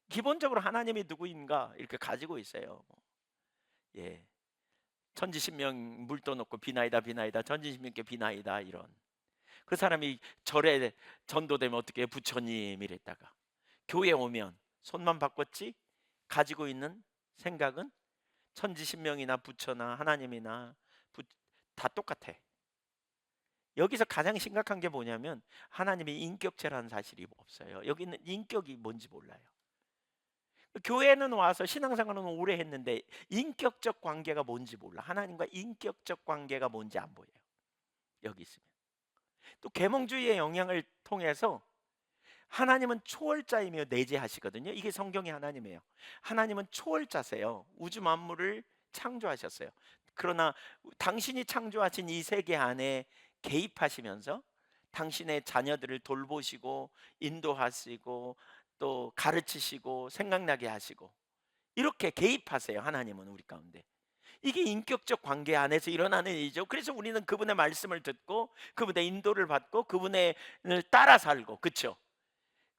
기본적으로 하나님이 누구인가 이렇게 가지고 있어요. 예, 천지신명 물 떠놓고 비나이다 비나이다, 천지신명께 비나이다, 이런. 그 사람이 절에 전도되면 어떻게 해요? 부처님 이랬다가 교회 오면 손만 바꿨지 가지고 있는 생각은 천지신명이나 부처나 하나님이나 다 똑같아. 여기서 가장 심각한 게 뭐냐면 하나님이 인격체라는 사실이 없어요. 여기는 인격이 뭔지 몰라요. 교회는 와서 신앙생활은 오래 했는데 인격적 관계가 뭔지 몰라. 하나님과 인격적 관계가 뭔지 안 보여요. 여기 있으면. 또 계몽주의의 영향을 통해서 하나님은 초월자이며 내재하시거든요. 이게 성경의 하나님이에요. 하나님은 초월자세요. 우주 만물을 창조하셨어요. 그러나 당신이 창조하신 이 세계 안에 개입하시면서 당신의 자녀들을 돌보시고 인도하시고 또 가르치시고 생각나게 하시고 이렇게 개입하세요. 하나님은 우리 가운데. 이게 인격적 관계 안에서 일어나는 일이죠. 그래서 우리는 그분의 말씀을 듣고 그분의 인도를 받고 그분의 따라 살고, 그렇죠?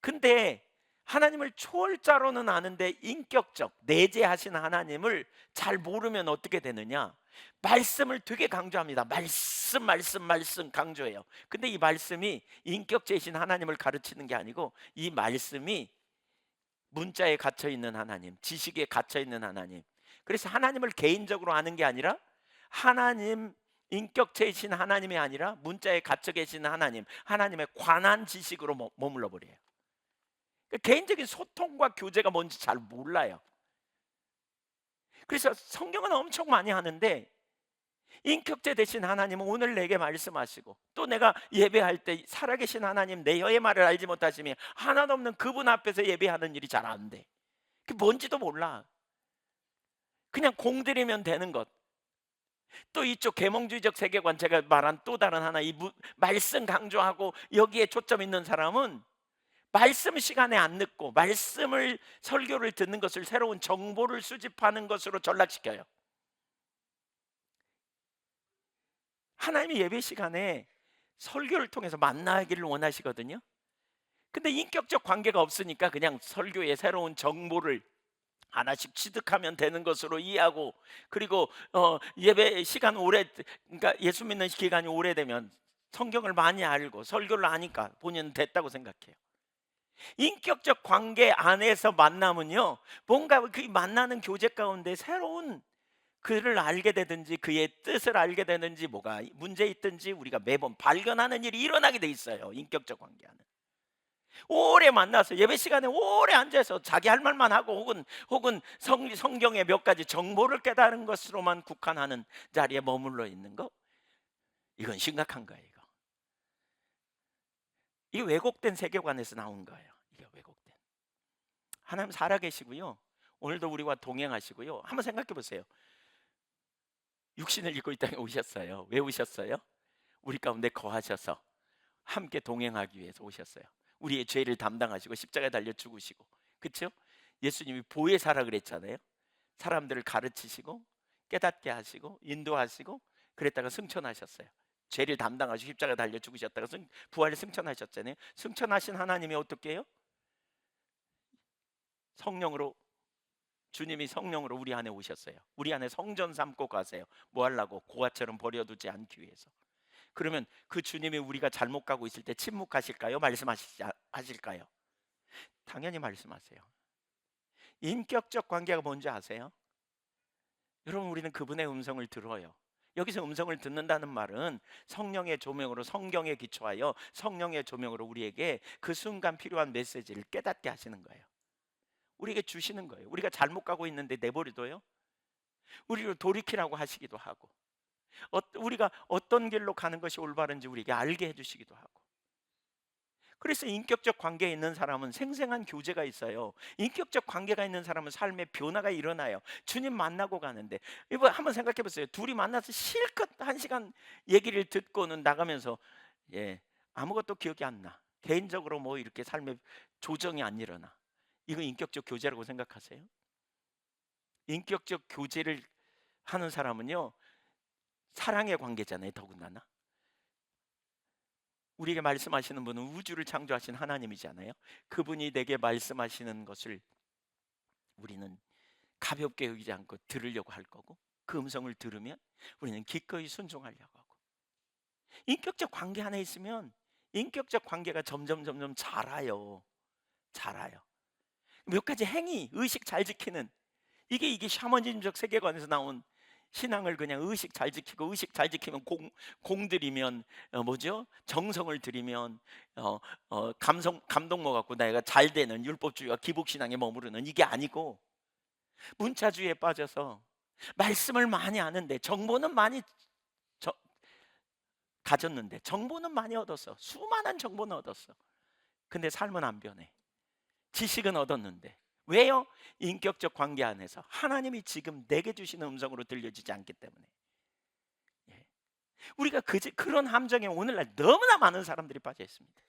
근데 하나님을 초월자로는 아는데 인격적 내재하신 하나님을 잘 모르면 어떻게 되느냐? 말씀을 되게 강조합니다. 말씀 강조해요. 근데 이 말씀이 인격체이신 하나님을 가르치는 게 아니고 이 말씀이 문자에 갇혀 있는 하나님, 지식에 갇혀 있는 하나님. 그래서 하나님을 개인적으로 아는 게 아니라 하나님, 인격체이신 하나님이 아니라 문자에 갇혀 계시는 하나님, 하나님에 관한 지식으로 머물러 버려요. 개인적인 소통과 교제가 뭔지 잘 몰라요. 그래서 성경은 엄청 많이 하는데 인격체 되신 하나님은 오늘 내게 말씀하시고 또 내가 예배할 때 살아계신 하나님 내 혀의 말을 알지 못하시면 하나도 없는 그분 앞에서 예배하는 일이 잘 안 돼. 그게 뭔지도 몰라. 그냥 공들이면 되는 것. 또 이쪽 계몽주의적 세계관, 제가 말한 또 다른 하나, 말씀 강조하고 여기에 초점 있는 사람은 말씀 시간에 안 늦고 말씀을 설교를 듣는 것을 새로운 정보를 수집하는 것으로 전락시켜요. 하나님이 예배 시간에 설교를 통해서 만나기를 원하시거든요. 근데 인격적 관계가 없으니까 그냥 설교의 새로운 정보를 하나씩 취득하면 되는 것으로 이해하고, 그리고 예배 시간 그러니까 예수 믿는 기간이 오래되면 성경을 많이 알고 설교를 아니까 본인은 됐다고 생각해요. 인격적 관계 안에서 만나면요, 뭔가 그 만나는 교제 가운데 새로운 그를 알게 되든지 그의 뜻을 알게 되든지 뭐가 문제 있든지 우리가 매번 발견하는 일이 일어나게 돼 있어요. 인격적 관계 안에 오래 만나서 예배 시간에 오래 앉아서 자기 할 말만 하고 혹은 성경의 몇 가지 정보를 깨달은 것으로만 국한하는 자리에 머물러 있는 거, 이건 심각한 거예요. 이게 왜곡된 세계관에서 나온 거예요. 이게 왜곡된. 하나님 살아계시고요, 오늘도 우리와 동행하시고요. 한번 생각해 보세요. 육신을 입고 이 땅에 오셨어요. 왜 오셨어요? 우리 가운데 거하셔서 함께 동행하기 위해서 오셨어요. 우리의 죄를 담당하시고 십자가에 달려 죽으시고, 그렇죠? 예수님이 보혜사라 그랬잖아요. 사람들을 가르치시고 깨닫게 하시고 인도하시고 그랬다가 승천하셨어요. 죄를 담당하시고 십자가에 달려 죽으셨다가 부활에 승천하셨잖아요. 승천하신 하나님이 어떻게 해요? 성령으로, 주님이 성령으로 우리 안에 오셨어요. 우리 안에 성전 삼고 가세요. 뭐 하려고? 고아처럼 버려두지 않기 위해서. 그러면 그 주님이 우리가 잘못 가고 있을 때 침묵하실까요? 말씀하실까요? 당연히 말씀하세요. 인격적 관계가 뭔지 아세요? 여러분, 우리는 그분의 음성을 들어요. 여기서 음성을 듣는다는 말은 성령의 조명으로, 성경에 기초하여 성령의 조명으로 우리에게 그 순간 필요한 메시지를 깨닫게 하시는 거예요. 우리에게 주시는 거예요. 우리가 잘못 가고 있는데 내버려둬요? 우리를 돌이키라고 하시기도 하고, 우리가 어떤 길로 가는 것이 올바른지 우리에게 알게 해주시기도 하고. 그래서 인격적 관계에 있는 사람은 생생한 교제가 있어요. 인격적 관계가 있는 사람은 삶의 변화가 일어나요. 주님 만나고 가는데, 이거 한번 생각해 보세요. 둘이 만나서 실컷 1시간 얘기를 듣고는 나가면서, 아무것도 기억이 안 나. 개인적으로 뭐 이렇게 삶의 조정이 안 일어나. 이거 인격적 교제라고 생각하세요? 인격적 교제를 하는 사람은요, 사랑의 관계잖아요. 더군다나 우리에게 말씀하시는 분은 우주를 창조하신 하나님이잖아요. 그분이 내게 말씀하시는 것을 우리는 가볍게 여기지 않고 들으려고 할 거고, 그 음성을 들으면 우리는 기꺼이 순종하려고 하고. 인격적 관계 안에 있으면 인격적 관계가 점점 자라요. 자라요. 몇 가지 행위, 의식 잘 지키는, 이게 샤머니즘적 세계관에서 나온 신앙을 그냥 의식 잘 지키고, 의식 잘 지키면 공들이면, 뭐죠? 정성을 들이면, 감동모 갖고 내가 잘 되는 율법주의와 기복신앙에 머무르는, 이게 아니고 문자주의에 빠져서 말씀을 많이 아는데, 정보는 많이 가졌는데, 정보는 많이 얻었어. 수많은 정보는 얻었어. 근데 삶은 안 변해. 지식은 얻었는데. 왜요? 인격적 관계 안에서 하나님이 지금 내게 주시는 음성으로 들려지지 않기 때문에. 우리가 그런 함정에 오늘날 너무나 많은 사람들이 빠져 있습니다.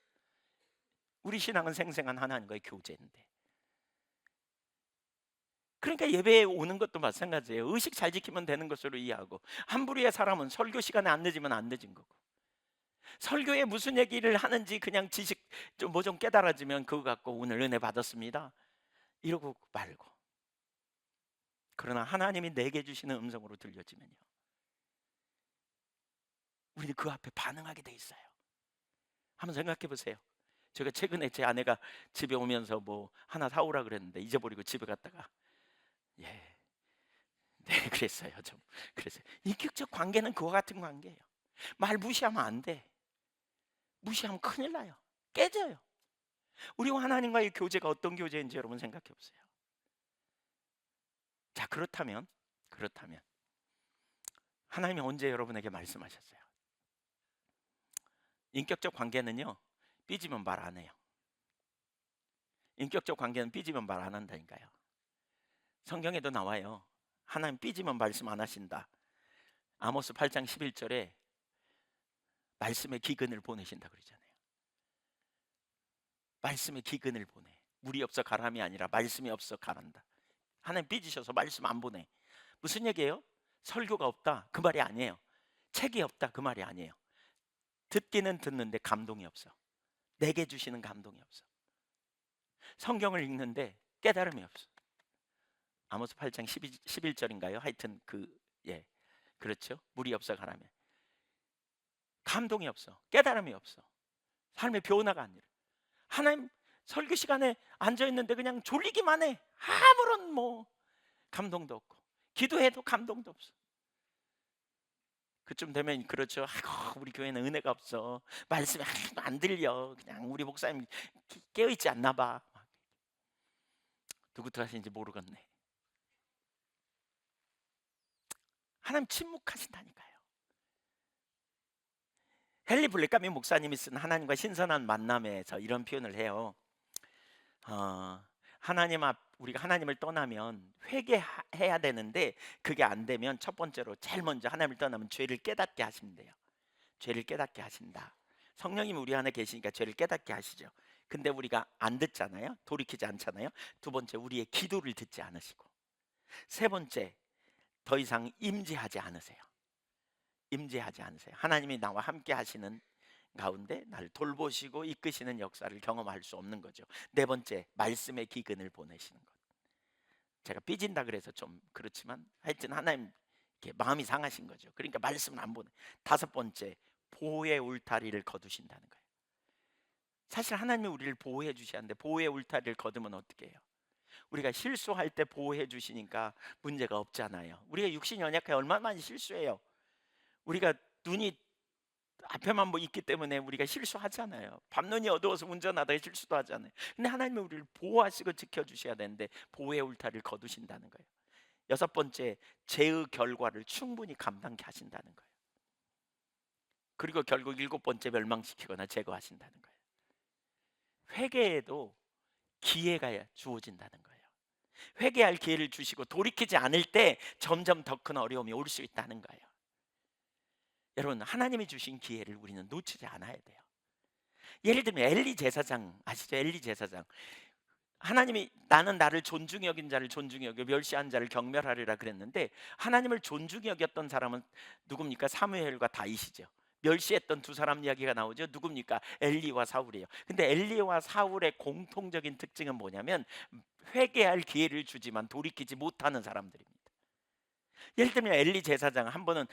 우리 신앙은 생생한 하나님과의 교제인데. 그러니까 예배에 오는 것도 마찬가지예요. 의식 잘 지키면 되는 것으로 이해하고, 한 부류의 사람은 설교 시간에 안 늦으면 안 늦은 거고, 설교에 무슨 얘기를 하는지 그냥 지식 좀 깨달아지면 그거 갖고 오늘 은혜 받았습니다 이러고 말고. 그러나 하나님이 내게 주시는 음성으로 들려지면요, 우리는 그 앞에 반응하게 돼 있어요. 한번 생각해 보세요. 제가 최근에 제 아내가 집에 오면서 뭐 하나 사오라 그랬는데 잊어버리고 집에 갔다가, 네, 그랬어요. 좀 그랬어요. 인격적 관계는 그와 같은 관계예요. 말 무시하면 안 돼. 무시하면 큰일 나요. 깨져요. 우리와 하나님과의 교제가 어떤 교제인지 여러분 생각해 보세요. 자, 그렇다면 하나님이 언제 여러분에게 말씀하셨어요? 인격적 관계는요, 삐지면 말 안 해요. 인격적 관계는 삐지면 말 안 한다니까요. 성경에도 나와요. 하나님 삐지면 말씀 안 하신다. 아모스 8장 11절에 말씀의 기근을 보내신다 그러잖아요. 말씀의 기근을 보내. 물이 없어 가람이 아니라 말씀이 없어 가란다. 하나님 삐지셔서 말씀 안 보내. 무슨 얘기예요? 설교가 없다 그 말이 아니에요. 책이 없다 그 말이 아니에요. 듣기는 듣는데 감동이 없어. 내게 주시는 감동이 없어. 성경을 읽는데 깨달음이 없어. 아모스 8장 11절인가요? 하여튼 그렇죠. 물이 없어 가라면 감동이 없어. 깨달음이 없어. 삶의 변화가 아니라, 하나님 설교 시간에 앉아 있는데 그냥 졸리기만 해. 아무런 감동도 없고, 기도해도 감동도 없어. 그쯤 되면 그렇죠. 아이고, 우리 교회는 은혜가 없어. 말씀이 하나도 안 들려. 그냥 우리 목사님 깨어 있지 않나 봐. 누구 탓인지 모르겠네. 하나님 침묵하신다니까요. 헨리 블랙카미 목사님이 쓴 하나님과 신선한 만남에서 이런 표현을 해요. 하나님 앞 우리가 하나님을 떠나면 회개해야 되는데 그게 안 되면 첫 번째로 제일 먼저 하나님을 떠나면 죄를 깨닫게 하신대요. 죄를 깨닫게 하신다. 성령님이 우리 안에 계시니까 죄를 깨닫게 하시죠. 근데 우리가 안 듣잖아요. 돌이키지 않잖아요. 두 번째, 우리의 기도를 듣지 않으시고, 세 번째, 더 이상 임재하지 않으세요. 임재하지 않으세요. 하나님이 나와 함께 하시는 가운데 나를 돌보시고 이끄시는 역사를 경험할 수 없는 거죠. 네 번째, 말씀의 기근을 보내시는 것. 제가 삐진다 그래서 좀 그렇지만 하여튼 하나님 이렇게 마음이 상하신 거죠. 그러니까 말씀을 안 보내. 다섯 번째, 보호의 울타리를 거두신다는 거예요. 사실 하나님이 우리를 보호해 주시는데 보호의 울타리를 거두면 어떻게 해요? 우리가 실수할 때 보호해 주시니까 문제가 없잖아요. 우리가 육신이 연약해 얼마나 많이 실수해요. 우리가 눈이 앞에만 뭐 있기 때문에 우리가 실수하잖아요. 밤눈이 어두워서 운전하다가 실수도 하잖아요. 근데 하나님은 우리를 보호하시고 지켜주셔야 되는데 보호의 울타리를 거두신다는 거예요. 여섯 번째, 죄의 결과를 충분히 감당케 하신다는 거예요. 그리고 결국 일곱 번째, 멸망시키거나 제거하신다는 거예요. 회개에도 기회가 주어진다는 거예요. 회개할 기회를 주시고 돌이키지 않을 때 점점 더 큰 어려움이 올 수 있다는 거예요. 여러분, 하나님이 주신 기회를 우리는 놓치지 않아야 돼요. 예를 들면 엘리 제사장 아시죠? 엘리 제사장. 하나님이 나는 나를 존중히 여긴 자를 존중히 여겨 멸시한 자를 경멸하리라 그랬는데 하나님을 존중히 여겼던 사람은 누굽니까? 사무엘과 다윗이죠. 멸시했던 두 사람 이야기가 나오죠. 누굽니까? 엘리와 사울이에요. 근데 엘리와 사울의 공통적인 특징은 뭐냐면 회개할 기회를 주지만 돌이키지 못하는 사람들입니다. 예를 들면 엘리 제사장 한 번은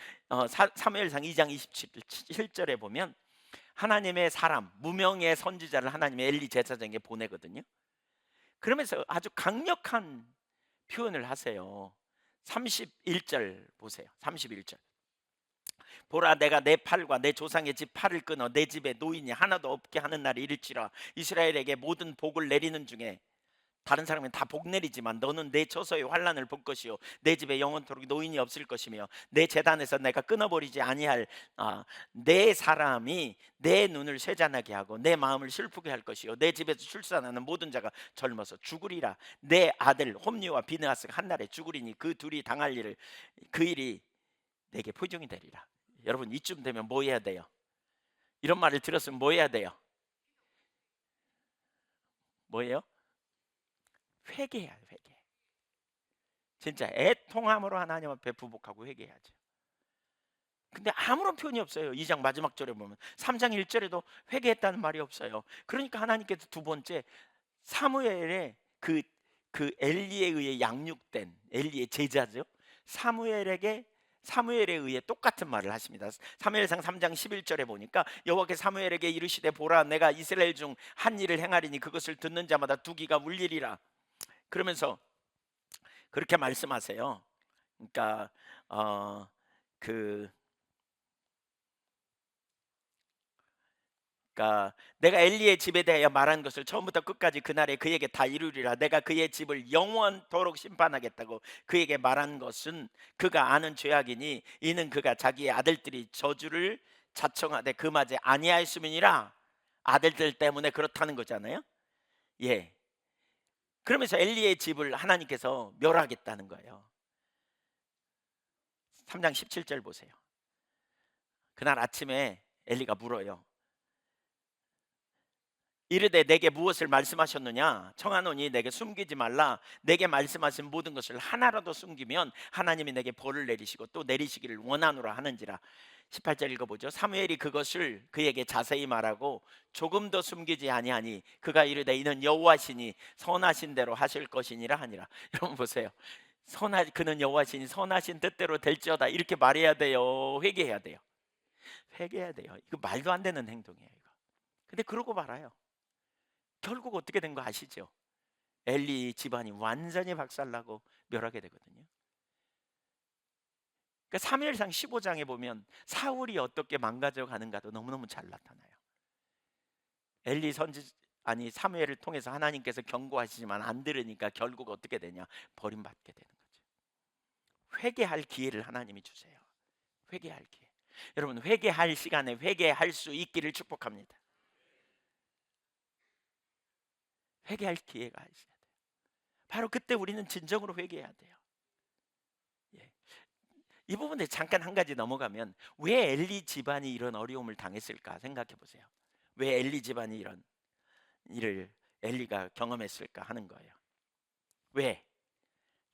사무엘상 2장 27절에 보면 하나님의 사람 무명의 선지자를 하나님이 엘리 제사장에게 보내거든요. 그러면서 아주 강력한 표현을 하세요. 31절 보세요. 31절. 보라, 내가 내 팔과 내 조상의 집 팔을 끊어 내 집에 노인이 하나도 없게 하는 날이 이를지라. 이스라엘에게 모든 복을 내리는 중에 다른 사람은 다 복 내리지만 너는 내 처소의 환난을 볼 것이요 내 집에 영원토록 노인이 없을 것이며 내 제단에서 내가 끊어버리지 아니할 내 사람이 내 눈을 쇠잔하게 하고 내 마음을 슬프게 할 것이요 내 집에서 출산하는 모든 자가 젊어서 죽으리라. 내 아들 홈리와 비느하스가 한날에 죽으리니 그 둘이 당할 일을 그 일이 내게 포종이 되리라. 여러분, 이쯤 되면 뭐 해야 돼요? 이런 말을 들었으면 뭐 해야 돼요? 뭐예요? 회개해야 회개. 진짜 애통함으로 하나님 앞에 부복하고 회개해야죠. 근데 아무런 표현이 없어요. 2장 마지막 절에 보면 3장 1절에도 회개했다는 말이 없어요. 그러니까 하나님께서 두 번째 사무엘의 그 엘리에 의해 양육된 엘리의 제자죠. 사무엘에 의해 똑같은 말을 하십니다. 사무엘상 3장 11절에 보니까 여호와께 사무엘에게 이르시되 보라, 내가 이스라엘 중 한 일을 행하리니 그것을 듣는 자마다 두 귀가 울리리라. 그러면서 그렇게 말씀하세요. 그러니까 그 그러니까 내가 엘리의 집에 대하여 말한 것을 처음부터 끝까지 그날에 그에게 다 이루리라. 내가 그의 집을 영원토록 심판하겠다고 그에게 말한 것은 그가 아는 죄악이니 이는 그가 자기의 아들들이 저주를 자청하되 금하지 아니하였음이니라. 아들들 때문에 그렇다는 거잖아요. 예. 그러면서 엘리의 집을 하나님께서 멸하겠다는 거예요. 3장 17절 보세요. 그날 아침에 엘리가 물어요. 이르되 내게 무엇을 말씀하셨느냐? 청하노니 내게 숨기지 말라. 내게 말씀하신 모든 것을 하나라도 숨기면 하나님이 내게 벌을 내리시고 또 내리시기를 원하노라 하는지라. 18절 읽어보죠. 사무엘이 그것을 그에게 자세히 말하고 조금 더 숨기지 아니하니 그가 이르되 이는 여호와시니 선하신 대로 하실 것이니라 하니라. 여러분 보세요. 그는 여호와시니 선하신 뜻대로 될지어다 이렇게 말해야 돼요? 회개해야 돼요? 회개해야 돼요. 이거 말도 안 되는 행동이에요 이거. 근데 그러고 말아요. 결국 어떻게 된 거 아시죠? 엘리 집안이 완전히 박살나고 멸하게 되거든요. 그러니까 사무엘상 15장에 보면 사울이 어떻게 망가져 가는가도 너무너무 잘 나타나요. 엘리 사무엘을 통해서 하나님께서 경고하시지만 안 들으니까 결국 어떻게 되냐? 버림받게 되는 거죠. 회개할 기회를 하나님이 주세요. 회개할 기회. 여러분, 회개할 시간에 회개할 수 있기를 축복합니다. 회개할 기회가 있어야 돼요. 바로 그때 우리는 진정으로 회개해야 돼요. 예. 이 부분에 잠깐 한 가지 넘어가면 왜 엘리 집안이 이런 어려움을 당했을까 생각해 보세요. 왜 엘리 집안이 이런 일을 엘리가 경험했을까 하는 거예요. 왜?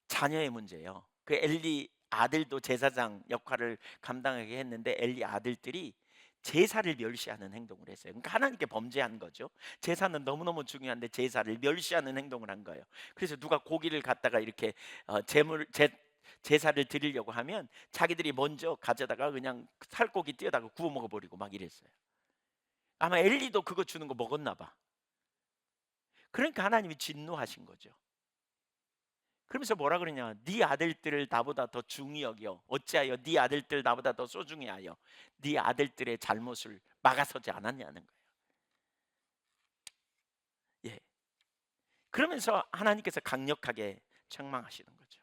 자녀의 문제예요. 그 엘리 아들도 제사장 역할을 감당하게 했는데 엘리 아들들이 제사를 멸시하는 행동을 했어요. 그러니까 하나님께 범죄한 거죠. 제사는 너무너무 중요한데 제사를 멸시하는 행동을 한 거예요. 그래서 누가 고기를 갖다가 이렇게 제사를 드리려고 하면 자기들이 먼저 가져다가 그냥 살코기 띄어다가 구워 먹어버리고 막 이랬어요. 아마 엘리도 그거 주는 거 먹었나 봐. 그러니까 하나님이 진노하신 거죠. 그러면서 뭐라 그러냐? 네 아들들을 나보다 더 중히 여겨. 어찌하여 네 아들들 나보다 더 소중히 하여 네 아들들의 잘못을 막아서지 않았냐는 거예요. 예. 그러면서 하나님께서 강력하게 책망하시는 거죠.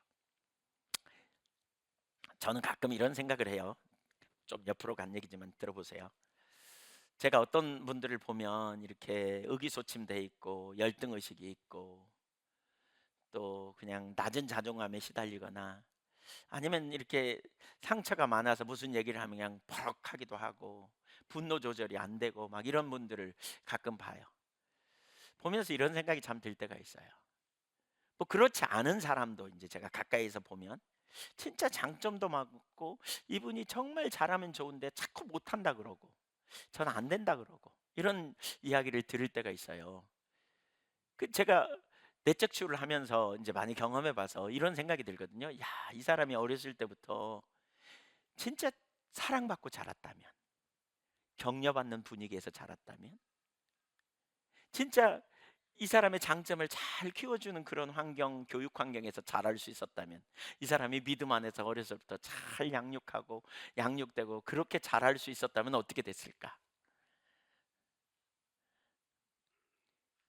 저는 가끔 이런 생각을 해요. 좀 옆으로 간 얘기지만 들어보세요. 제가 어떤 분들을 보면 이렇게 의기소침돼 있고 열등 의식이 있고 또 그냥 낮은 자존감에 시달리거나 아니면 이렇게 상처가 많아서 무슨 얘기를 하면 그냥 버럭하기도 하고 분노 조절이 안 되고 막 이런 분들을 가끔 봐요. 보면서 이런 생각이 참 들 때가 있어요. 뭐 그렇지 않은 사람도 이제 제가 가까이서 보면 진짜 장점도 많고 이분이 정말 잘하면 좋은데 자꾸 못한다 그러고 저는 안 된다 그러고 이런 이야기를 들을 때가 있어요. 그 제가 내적 치유를 하면서 이제 많이 경험해 봐서 이런 생각이 들거든요. 야, 이 사람이 어렸을 때부터 진짜 사랑받고 자랐다면, 격려받는 분위기에서 자랐다면, 진짜 이 사람의 장점을 잘 키워주는 그런 환경, 교육 환경에서 자랄 수 있었다면, 이 사람이 믿음 안에서 어려서부터 잘 양육하고 양육되고 그렇게 자랄 수 있었다면 어떻게 됐을까?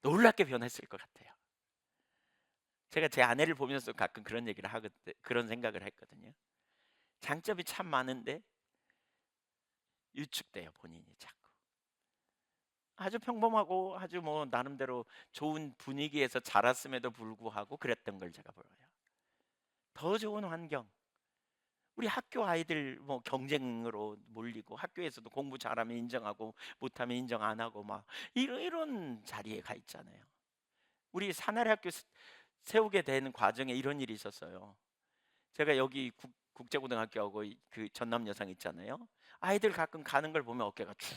놀랍게 변했을 것 같아요. 제가 제 아내를 보면서 가끔 그런 얘기를 하거든, 그런 생각을 했거든요. 장점이 참 많은데 유축돼요, 본인이 자꾸. 아주 평범하고 아주 뭐 나름대로 좋은 분위기에서 자랐음에도 불구하고 그랬던 걸 제가 보여요. 더 좋은 환경. 우리 학교 아이들 뭐 경쟁으로 몰리고 학교에서도 공부 잘하면 인정하고 못하면 인정 안 하고 막 이런 자리에 가 있잖아요. 우리 사나리 학교 세우게 되는 과정에 이런 일이 있었어요. 제가 여기 국제고등학교하고 그 전남 여상 있잖아요. 아이들 가끔 가는 걸 보면 어깨가 축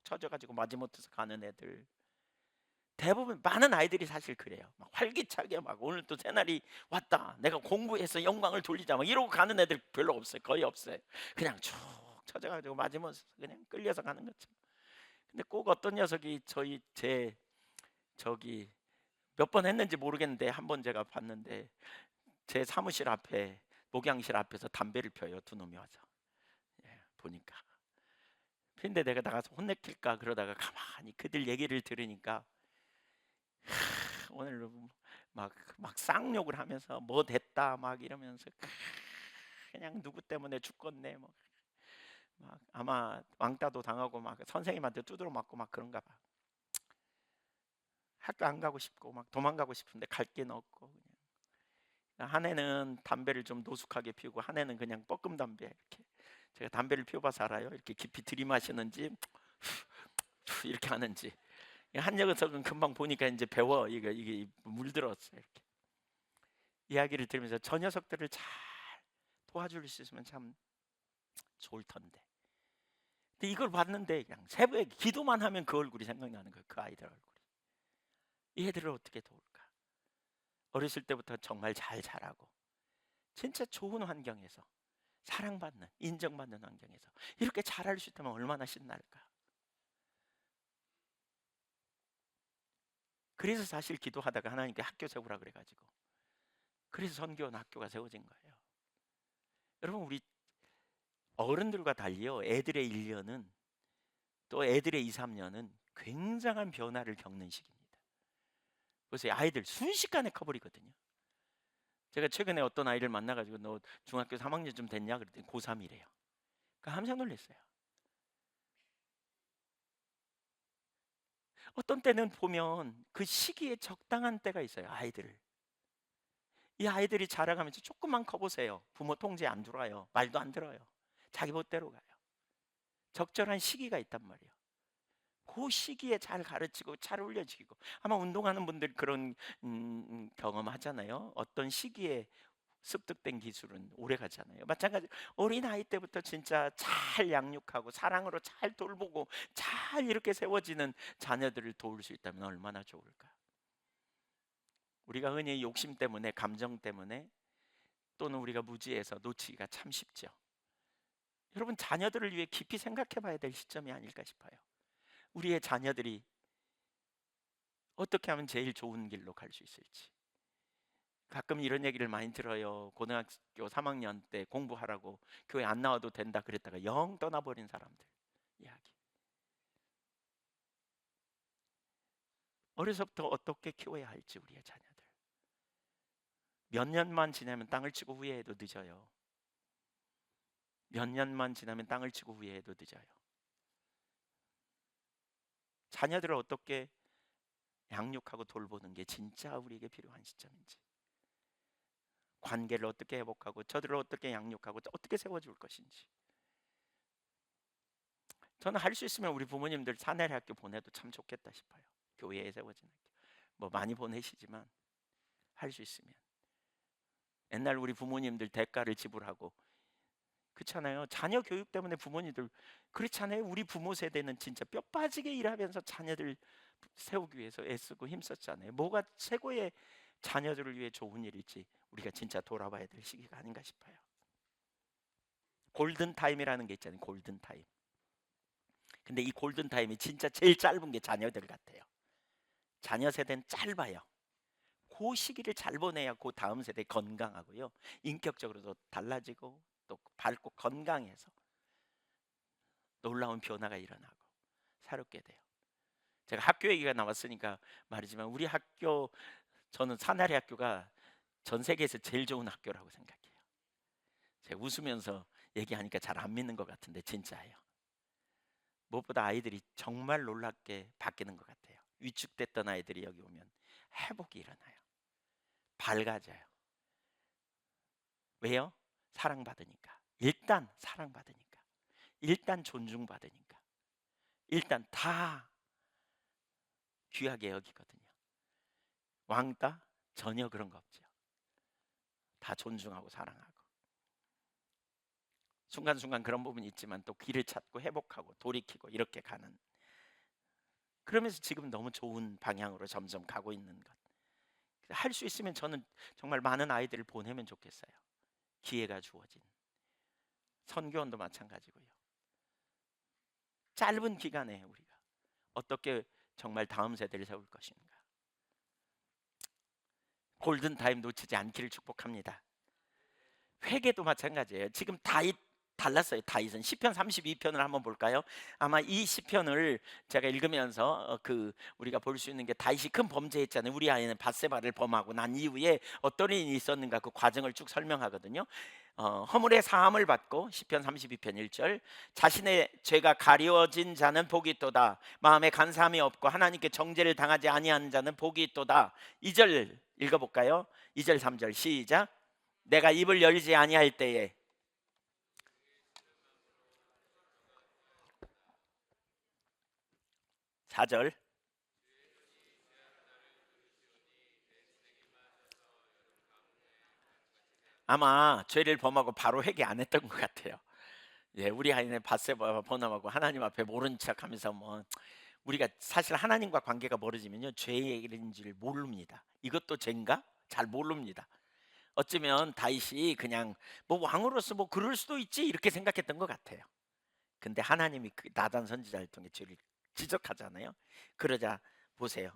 처져가지고 마지못해서 가는 애들 대부분 많은 아이들이 사실 그래요. 막 활기차게 막 오늘 또 새날이 왔다. 내가 공부해서 영광을 돌리자. 막 이러고 가는 애들 별로 없어요. 거의 없어요. 그냥 쭉 쳐져가지고 맞으면서 그냥 끌려서 가는 거죠. 근데 꼭 어떤 녀석이 제 저기 몇 번 했는지 모르겠는데 한 번 제가 봤는데 제 사무실 앞에 목양실 앞에서 담배를 펴요. 두 놈이 와서. 예, 보니까. 근데 내가 나가서 혼내킬까 그러다가 가만히 그들 얘기를 들으니까 오늘 막 쌍욕을 하면서 뭐 됐다 막 이러면서 그냥 누구 때문에 죽겠네 막 아마 왕따도 당하고 막 선생님한테 두드러 맞고 막 그런가 봐. 학교 안 가고 싶고 막 도망가고 싶은데 갈 길은 없고 그냥 한 해는 담배를 좀 노숙하게 피우고 한 해는 그냥 뻐끔 담배 이렇게 제가 담배를 피워봐서 알아요. 이렇게 깊이 들이마시는지 이렇게 하는지 한 녀석은 금방 보니까 이제 배워 이게 물들었어요. 이렇게. 이야기를 들으면서 저 녀석들을 잘 도와줄 수 있으면 참 좋을 텐데. 근데 이걸 봤는데 그냥 새벽에 기도만 하면 그 얼굴이 생각나는 거예요. 그 아이들 얼굴이. 이 애들을 어떻게 도울까? 어렸을 때부터 정말 잘 자라고 진짜 좋은 환경에서 사랑받는, 인정받는 환경에서 이렇게 잘할 수 있다면 얼마나 신날까? 그래서 사실 기도하다가 하나님께 학교 세우라 그래가지고 그래서 선교원 학교가 세워진 거예요. 여러분 우리 어른들과 달리요 애들의 1년은 또 애들의 2, 3년은 굉장한 변화를 겪는 시기입니다. 그래서 아이들 순식간에 커버리거든요. 제가 최근에 어떤 아이를 만나가지고 너 중학교 3학년쯤 됐냐 그랬더니 고3이래요. 그러니까 깜짝 놀랐어요. 어떤 때는 보면 그 시기에 적당한 때가 있어요. 아이들을 이 아이들이 자라가면서 조금만 커보세요. 부모 통제 안 들어요. 말도 안 들어요. 자기 멋대로 가요. 적절한 시기가 있단 말이에요. 그 시기에 잘 가르치고 잘 올려주고, 아마 운동하는 분들 그런 경험하잖아요. 어떤 시기에 습득된 기술은 오래 가잖아요. 마찬가지 어린 아이 때부터 진짜 잘 양육하고 사랑으로 잘 돌보고 잘 이렇게 세워지는 자녀들을 도울 수 있다면 얼마나 좋을까. 우리가 흔히 욕심 때문에, 감정 때문에, 또는 우리가 무지해서 놓치기가 참 쉽죠. 여러분, 자녀들을 위해 깊이 생각해 봐야 될 시점이 아닐까 싶어요. 우리의 자녀들이 어떻게 하면 제일 좋은 길로 갈 수 있을지. 가끔 이런 얘기를 많이 들어요. 고등학교 3학년 때 공부하라고 교회 안 나와도 된다 그랬다가 영 떠나버린 사람들 이야기. 어려서부터 어떻게 키워야 할지, 우리의 자녀들. 몇 년만 지나면 땅을 치고 후회해도 늦어요. 몇 년만 지나면 땅을 치고 후회해도 늦어요. 자녀들을 어떻게 양육하고 돌보는 게 진짜 우리에게 필요한 시점인지, 관계를 어떻게 회복하고 저들을 어떻게 양육하고 어떻게 세워줄 것인지. 저는 할 수 있으면 우리 부모님들 사내리 학교 보내도 참 좋겠다 싶어요. 교회에 세워진 학교. 뭐 많이 보내시지만 할 수 있으면. 옛날 우리 부모님들 대가를 지불하고 그렇잖아요. 자녀 교육 때문에 부모님들 그렇잖아요. 우리 부모 세대는 진짜 뼈 빠지게 일하면서 자녀들 세우기 위해서 애쓰고 힘썼잖아요. 뭐가 최고의 자녀들을 위해 좋은 일일지 우리가 진짜 돌아봐야 될 시기가 아닌가 싶어요. 골든 타임이라는 게 있잖아요. 골든 타임. 근데 이 골든 타임이 진짜 제일 짧은 게 자녀들 같아요. 자녀 세대는 짧아요. 그 시기를 잘 보내야 그 다음 세대 건강하고요, 인격적으로도 달라지고 또 밝고 건강해서 놀라운 변화가 일어나고 새롭게 돼요. 제가 학교 얘기가 나왔으니까 말이지만 우리 학교, 저는 사나리 학교가 전 세계에서 제일 좋은 학교라고 생각해요. 제가 웃으면서 얘기하니까 잘 안 믿는 것 같은데 진짜예요. 무엇보다 아이들이 정말 놀랍게 바뀌는 것 같아요. 위축됐던 아이들이 여기 오면 회복이 일어나요. 밝아져요. 왜요? 사랑받으니까. 일단 사랑받으니까. 일단 존중받으니까. 일단 다 귀하게 여기거든요. 왕따? 전혀 그런 거 없죠. 다 존중하고 사랑하고. 순간순간 그런 부분이 있지만 또 길을 찾고 회복하고 돌이키고 이렇게 가는. 그러면서 지금 너무 좋은 방향으로 점점 가고 있는 것. 할 수 있으면 저는 정말 많은 아이들을 보내면 좋겠어요. 기회가 주어진. 선교원도 마찬가지고요. 짧은 기간에 우리가 어떻게 정말 다음 세대를 세울 것인가. 골든타임 놓치지 않기를 축복합니다. 회개도 마찬가지예요. 지금 다윗 달랐어요. 다윗은 시편 32편을 한번 볼까요? 아마 이 시편을 제가 읽으면서 우리가 볼 수 있는 게, 다윗이 큰 범죄했잖아요. 우리 아이는 밧세바를 범하고 난 이후에 어떤 일이 있었는가 그 과정을 쭉 설명하거든요. 허물의 사함을 받고, 시편 32편 1절, 자신의 죄가 가려진 자는 복이 있도다. 마음에 간사함이 없고 하나님께 정죄를 당하지 아니하는 자는 복이 있도다. 2절 읽어볼까요? 2절 3절 시작. 내가 입을 열지 아니할 때에. 4절. 아마 죄를 범하고 바로 회개 안 했던 것 같아요. 예, 우리 아이는 바세바 범하고 하나님 앞에 모른 척하면서 뭐, 우리가 사실 하나님과 관계가 멀어지면요 죄인지를 모릅니다. 이것도 죄인가? 잘 모릅니다. 어쩌면 다윗이 그냥 뭐 왕으로서 뭐 그럴 수도 있지 이렇게 생각했던 것 같아요. 근데 하나님이 나단 선지자를 통해 죄를 지적하잖아요. 그러자 보세요.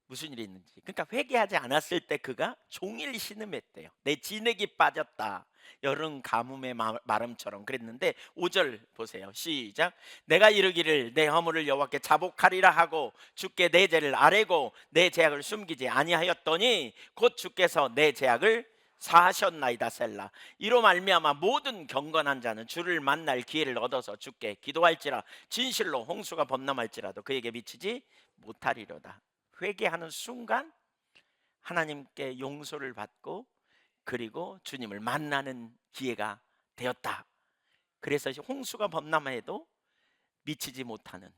무슨 일이 있는지. 그러니까 회개하지 않았을 때 그가 종일 신음했대요. 내 진액이 빠졌다. 여름 가뭄의 마름처럼 그랬는데 5절 보세요. 시작. 내가 이르기를 내 허물을 여호와께 자복하리라 하고 주께 내 죄를 아뢰고 내 죄악을 숨기지 아니하였더니 곧 주께서 내 죄악을 사하셨나이다. 셀라. 이로 말미암아 모든 경건한 자는 주를 만날 기회를 얻어서 주께 기도할지라 진실로 홍수가 범람할지라도 그에게 미치지 못하리로다. 회개하는 순간 하나님께 용서를 받고 그리고 주님을 만나는 기회가 되었다. 그래서 홍수가 범람해도 미치지 못하는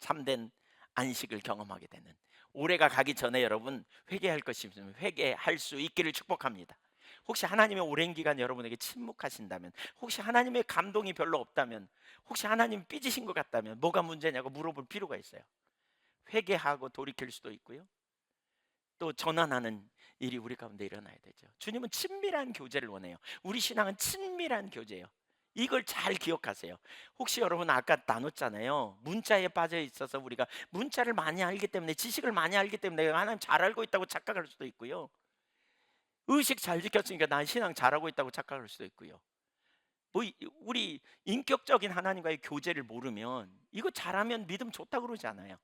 참된 안식을 경험하게 되는, 올해가 가기 전에 여러분 회개할 것이 있으면 회개할 수 있기를 축복합니다. 혹시 하나님의 오랜 기간 여러분에게 침묵하신다면, 혹시 하나님의 감동이 별로 없다면, 혹시 하나님 삐지신 것 같다면 뭐가 문제냐고 물어볼 필요가 있어요. 회개하고 돌이킬 수도 있고요, 또 전환하는 일이 우리 가운데 일어나야 되죠. 주님은 친밀한 교제를 원해요. 우리 신앙은 친밀한 교제예요. 이걸 잘 기억하세요. 혹시 여러분 아까 나눴잖아요. 문자에 빠져 있어서 우리가 문자를 많이 알기 때문에, 지식을 많이 알기 때문에 내가 하나님 잘 알고 있다고 착각할 수도 있고요, 의식 잘 지켰으니까 난 신앙 잘하고 있다고 착각할 수도 있고요. 우리 인격적인 하나님과의 교제를 모르면 이거 잘하면 믿음 좋다 그러지 않아요.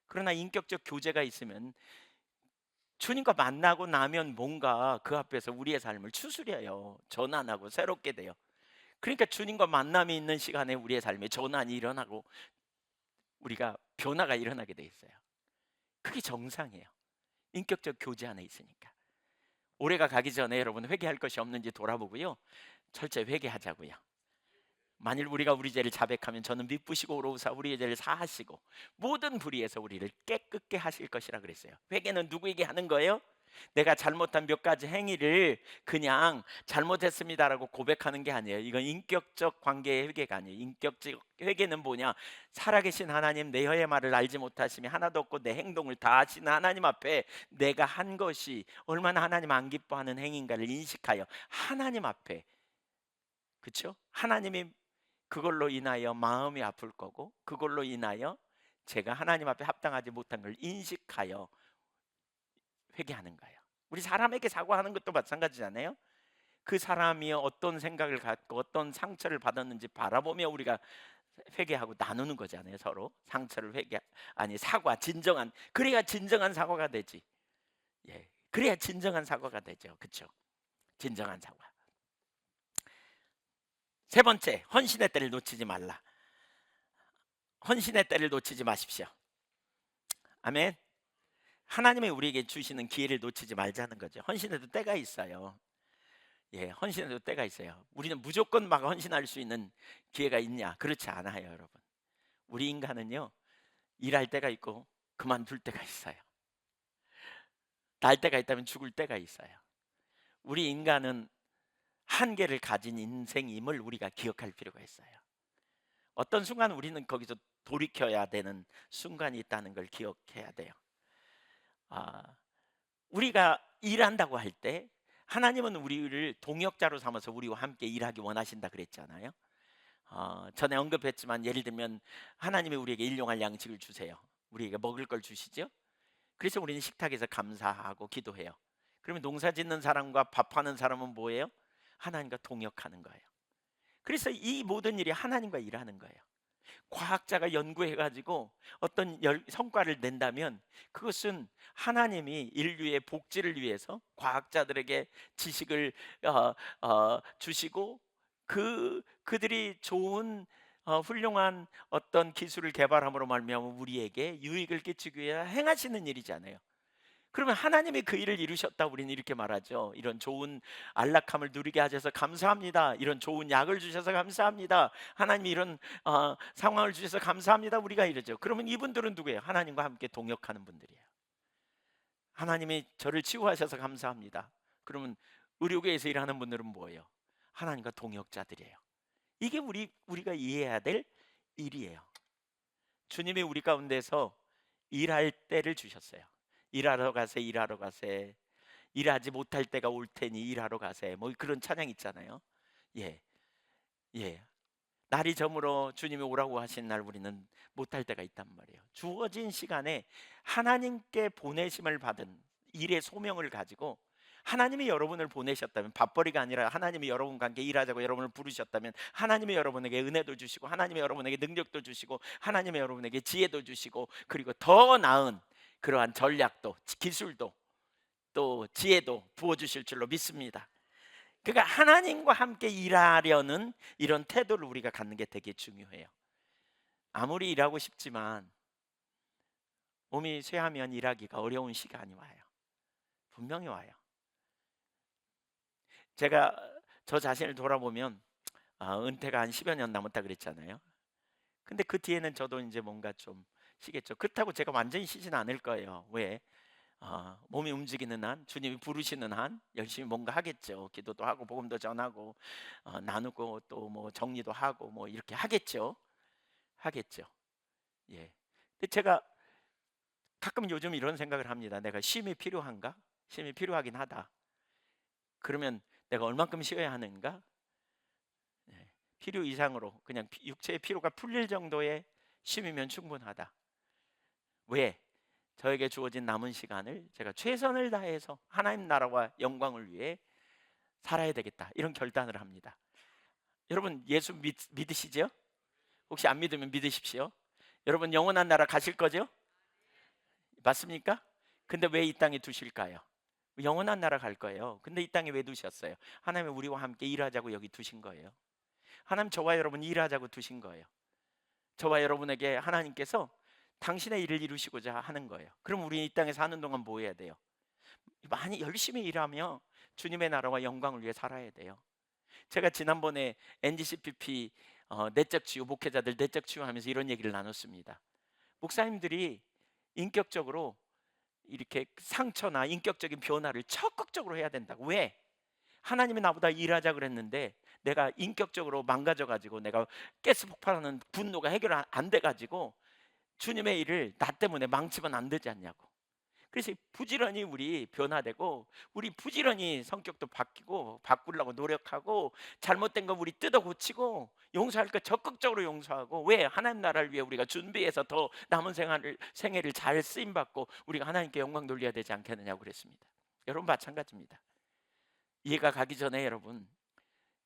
그러나 인격적 교제가 있으면 주님과 만나고 나면 뭔가 그 앞에서 우리의 삶을 추스려요. 전환하고 새롭게 돼요. 그러니까 주님과 만남이 있는 시간에 우리의 삶에 전환이 일어나고 우리가 변화가 일어나게 돼 있어요. 그게 정상이에요. 인격적 교제 안에 있으니까. 올해가 가기 전에 여러분 회개할 것이 없는지 돌아보고요, 철저히 회개하자고요. 만일 우리가 우리 죄를 자백하면 저는 미쁘시고 오로우사 우리의 죄를 사하시고 모든 불의에서 우리를 깨끗게 하실 것이라 그랬어요. 회개는 누구에게 하는 거예요? 내가 잘못한 몇 가지 행위를 그냥 잘못했습니다라고 고백하는 게 아니에요. 이건 인격적 관계의 회개가 아니에요. 인격적 회개는 뭐냐? 살아계신 하나님, 내 혀의 말을 알지 못하심이 하나도 없고 내 행동을 다 아시는 하나님 앞에 내가 한 것이 얼마나 하나님 안 기뻐하는 행위인가를 인식하여 하나님 앞에, 그렇죠? 하나님이 그걸로 인하여 마음이 아플 거고, 그걸로 인하여 제가 하나님 앞에 합당하지 못한 걸 인식하여 회개하는 거예요. 우리 사람에게 사과하는 것도 마찬가지잖아요. 그 사람이 어떤 생각을 갖고 어떤 상처를 받았는지 바라보며 우리가 회개하고 나누는 거잖아요. 서로 상처를 회개, 아니 사과, 진정한, 그래야 진정한 사과가 되지. 예, 그래야 진정한 사과가 되죠. 그렇죠? 진정한 사과. 세 번째, 헌신의 때를 놓치지 말라. 헌신의 때를 놓치지 마십시오. 아멘. 하나님이 우리에게 주시는 기회를 놓치지 말자는 거죠. 헌신에도 때가 있어요. 예, 헌신에도 때가 있어요. 우리는 무조건 막 헌신할 수 있는 기회가 있냐? 그렇지 않아요, 여러분. 우리 인간은요, 일할 때가 있고 그만둘 때가 있어요. 날 때가 있다면 죽을 때가 있어요. 우리 인간은 한계를 가진 인생임을 우리가 기억할 필요가 있어요. 어떤 순간 우리는 거기서 돌이켜야 되는 순간이 있다는 걸 기억해야 돼요. 아, 우리가 일한다고 할 때 하나님은 우리를 동역자로 삼아서 우리와 함께 일하기 원하신다 그랬잖아요. 전에 언급했지만 예를 들면 하나님이 우리에게 일용할 양식을 주세요. 우리에게 먹을 걸 주시죠. 그래서 우리는 식탁에서 감사하고 기도해요. 그러면 농사 짓는 사람과 밥하는 사람은 뭐예요? 하나님과 동역하는 거예요. 그래서 이 모든 일이 하나님과 일하는 거예요. 과학자가 연구해가지고 어떤 성과를 낸다면 그것은 하나님이 인류의 복지를 위해서 과학자들에게 지식을 주시고 그들이 좋은 훌륭한 어떤 기술을 개발함으로 말미암아 우리에게 유익을 끼치기 위해 행하시는 일이잖아요. 그러면 하나님이 그 일을 이루셨다 우리는 이렇게 말하죠. 이런 좋은 안락함을 누리게 하셔서 감사합니다. 이런 좋은 약을 주셔서 감사합니다. 하나님이 이런 상황을 주셔서 감사합니다. 우리가 이러죠. 그러면 이분들은 누구예요? 하나님과 함께 동역하는 분들이에요. 하나님이 저를 치유하셔서 감사합니다. 그러면 의료계에서 일하는 분들은 뭐예요? 하나님과 동역자들이에요. 이게 우리가 이해해야 될 일이에요. 주님이 우리 가운데서 일할 때를 주셨어요. 일하러 가세, 일하러 가세. 일하지 못할 때가 올 테니 일하러 가세. 뭐 그런 찬양 있잖아요. 예, 예. 날이 저물어 주님이 오라고 하신 날 우리는 못할 때가 있단 말이에요. 주어진 시간에 하나님께 보내심을 받은 일의 소명을 가지고 하나님이 여러분을 보내셨다면, 밥벌이가 아니라 하나님이 여러분과 함께 일하자고 여러분을 부르셨다면 하나님이 여러분에게 은혜도 주시고 하나님이 여러분에게 능력도 주시고 하나님이 여러분에게 지혜도 주시고 그리고 더 나은 그러한 전략도 기술도 또 지혜도 부어주실 줄로 믿습니다. 그러니까 하나님과 함께 일하려는 이런 태도를 우리가 갖는 게 되게 중요해요. 아무리 일하고 싶지만 몸이 쇠하면 일하기가 어려운 시간이 와요. 분명히 와요. 제가 저 자신을 돌아보면 은퇴가 한 10여 년 남았다 그랬잖아요. 근데 그 뒤에는 저도 이제 뭔가 좀 쉬겠죠. 그렇다고 제가 완전히 쉬지는 않을 거예요. 왜? 몸이 움직이는 한, 주님이 부르시는 한 열심히 뭔가 하겠죠. 기도도 하고 복음도 전하고 나누고 또 뭐 정리도 하고 뭐 이렇게 하겠죠. 하겠죠. 예. 근데 제가 가끔 요즘 이런 생각을 합니다. 내가 쉼이 필요한가? 쉼이 필요하긴 하다. 그러면 내가 얼만큼 쉬어야 하는가? 예. 필요 이상으로 그냥 육체의 피로가 풀릴 정도의 쉼이면 충분하다. 왜? 저에게 주어진 남은 시간을 제가 최선을 다해서 하나님 나라와 영광을 위해 살아야 되겠다. 이런 결단을 합니다. 여러분 예수 믿으시죠? 혹시 안 믿으면 믿으십시오. 여러분 영원한 나라 가실 거죠? 맞습니까? 근데 왜 이 땅에 두실까요? 영원한 나라 갈 거예요. 근데 이 땅에 왜 두셨어요? 하나님이 우리와 함께 일하자고 여기 두신 거예요. 하나님 저와 여러분 일하자고 두신 거예요. 저와 여러분에게 하나님께서 당신의 일을 이루시고자 하는 거예요. 그럼 우리 이 땅에 사는 동안 뭐 해야 돼요? 많이 열심히 일하며 주님의 나라와 영광을 위해 살아야 돼요. 제가 지난번에 NGCPP 내적 치유 목회자들 내적 치유하면서 이런 얘기를 나눴습니다. 목사님들이 인격적으로 이렇게 상처나 인격적인 변화를 적극적으로 해야 된다고. 왜? 하나님이 나보다 일하자 그랬는데 내가 인격적으로 망가져 가지고 내가 가스 폭발하는 분노가 해결 안 돼 가지고 주님의 일을 나 때문에 망치면 안 되지 않냐고. 그래서 부지런히 우리 변화되고 우리 부지런히 성격도 바뀌고 바꾸려고 노력하고 잘못된 거 우리 뜯어 고치고 용서할 거 적극적으로 용서하고. 왜? 하나님 나라를 위해 우리가 준비해서 더 남은 생애를 잘 쓰임 받고 우리가 하나님께 영광 돌려야 되지 않겠느냐고 그랬습니다. 여러분 마찬가지입니다. 이해가 가기 전에 여러분,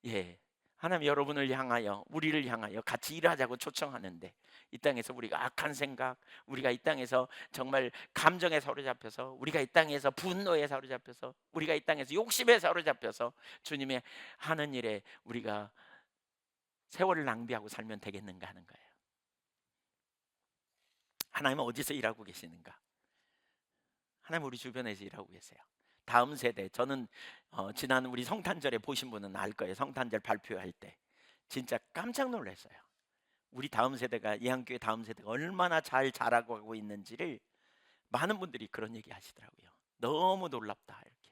예, 하나님 여러분을 향하여 우리를 향하여 같이 일하자고 초청하는데 이 땅에서 우리가 악한 생각, 우리가 이 땅에서 정말 감정에 사로잡혀서, 우리가 이 땅에서 분노에 사로잡혀서, 우리가 이 땅에서 욕심에 사로잡혀서 주님의 하는 일에 우리가 세월을 낭비하고 살면 되겠는가 하는 거예요. 하나님은 어디서 일하고 계시는가? 하나님 우리 주변에서 일하고 계세요. 다음 세대, 저는 지난 우리 성탄절에 보신 분은 알 거예요. 성탄절 발표할 때 진짜 깜짝 놀랐어요. 우리 다음 세대가, 이한교회 다음 세대가 얼마나 잘 자라고 하고 있는지를 많은 분들이 그런 얘기 하시더라고요. 너무 놀랍다 이렇게.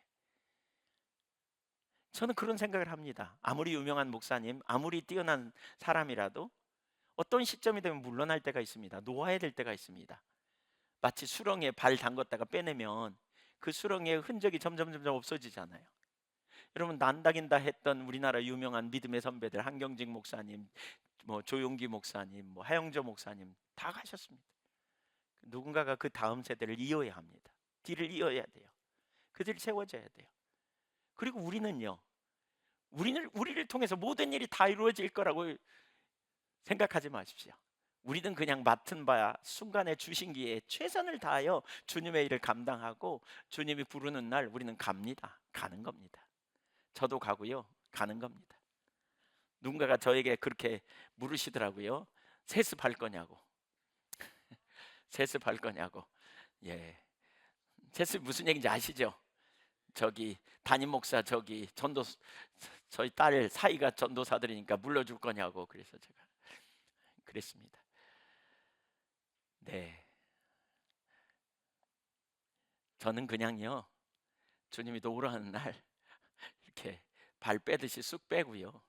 저는 그런 생각을 합니다. 아무리 유명한 목사님, 아무리 뛰어난 사람이라도 어떤 시점이 되면 물러날 때가 있습니다. 놓아야 될 때가 있습니다. 마치 수렁에 발 담궜다가 빼내면 그 수렁의 흔적이 점점 없어지잖아요. 여러분 난다긴다 했던 우리나라 유명한 믿음의 선배들, 한경직 목사님, 뭐 조용기 목사님, 뭐 하영조 목사님 다 가셨습니다. 누군가가 그 다음 세대를 이어야 합니다. 뒤를 이어야 돼요. 그들이 세워져야 돼요. 그리고 우리는요, 우리를 통해서 모든 일이 다 이루어질 거라고 생각하지 마십시오. 우리는 그냥 맡은 바 순간에 주신 기에 최선을 다하여 주님의 일을 감당하고 주님이 부르는 날 우리는 갑니다. 가는 겁니다. 저도 가고요. 가는 겁니다. 누군가가 저에게 그렇게 물으시더라고요. 세습할 거냐고. 세습할 거냐고. 예. 세습 무슨 얘기인지 아시죠? 저기 담임 목사 저기 전도 저희 딸 사이가 전도사들이니까 물러줄 거냐고. 그래서 제가 그랬습니다. 네. 저는 그냥요. 주님이 도우라는 날 이렇게 발 빼듯이 쑥 빼고요.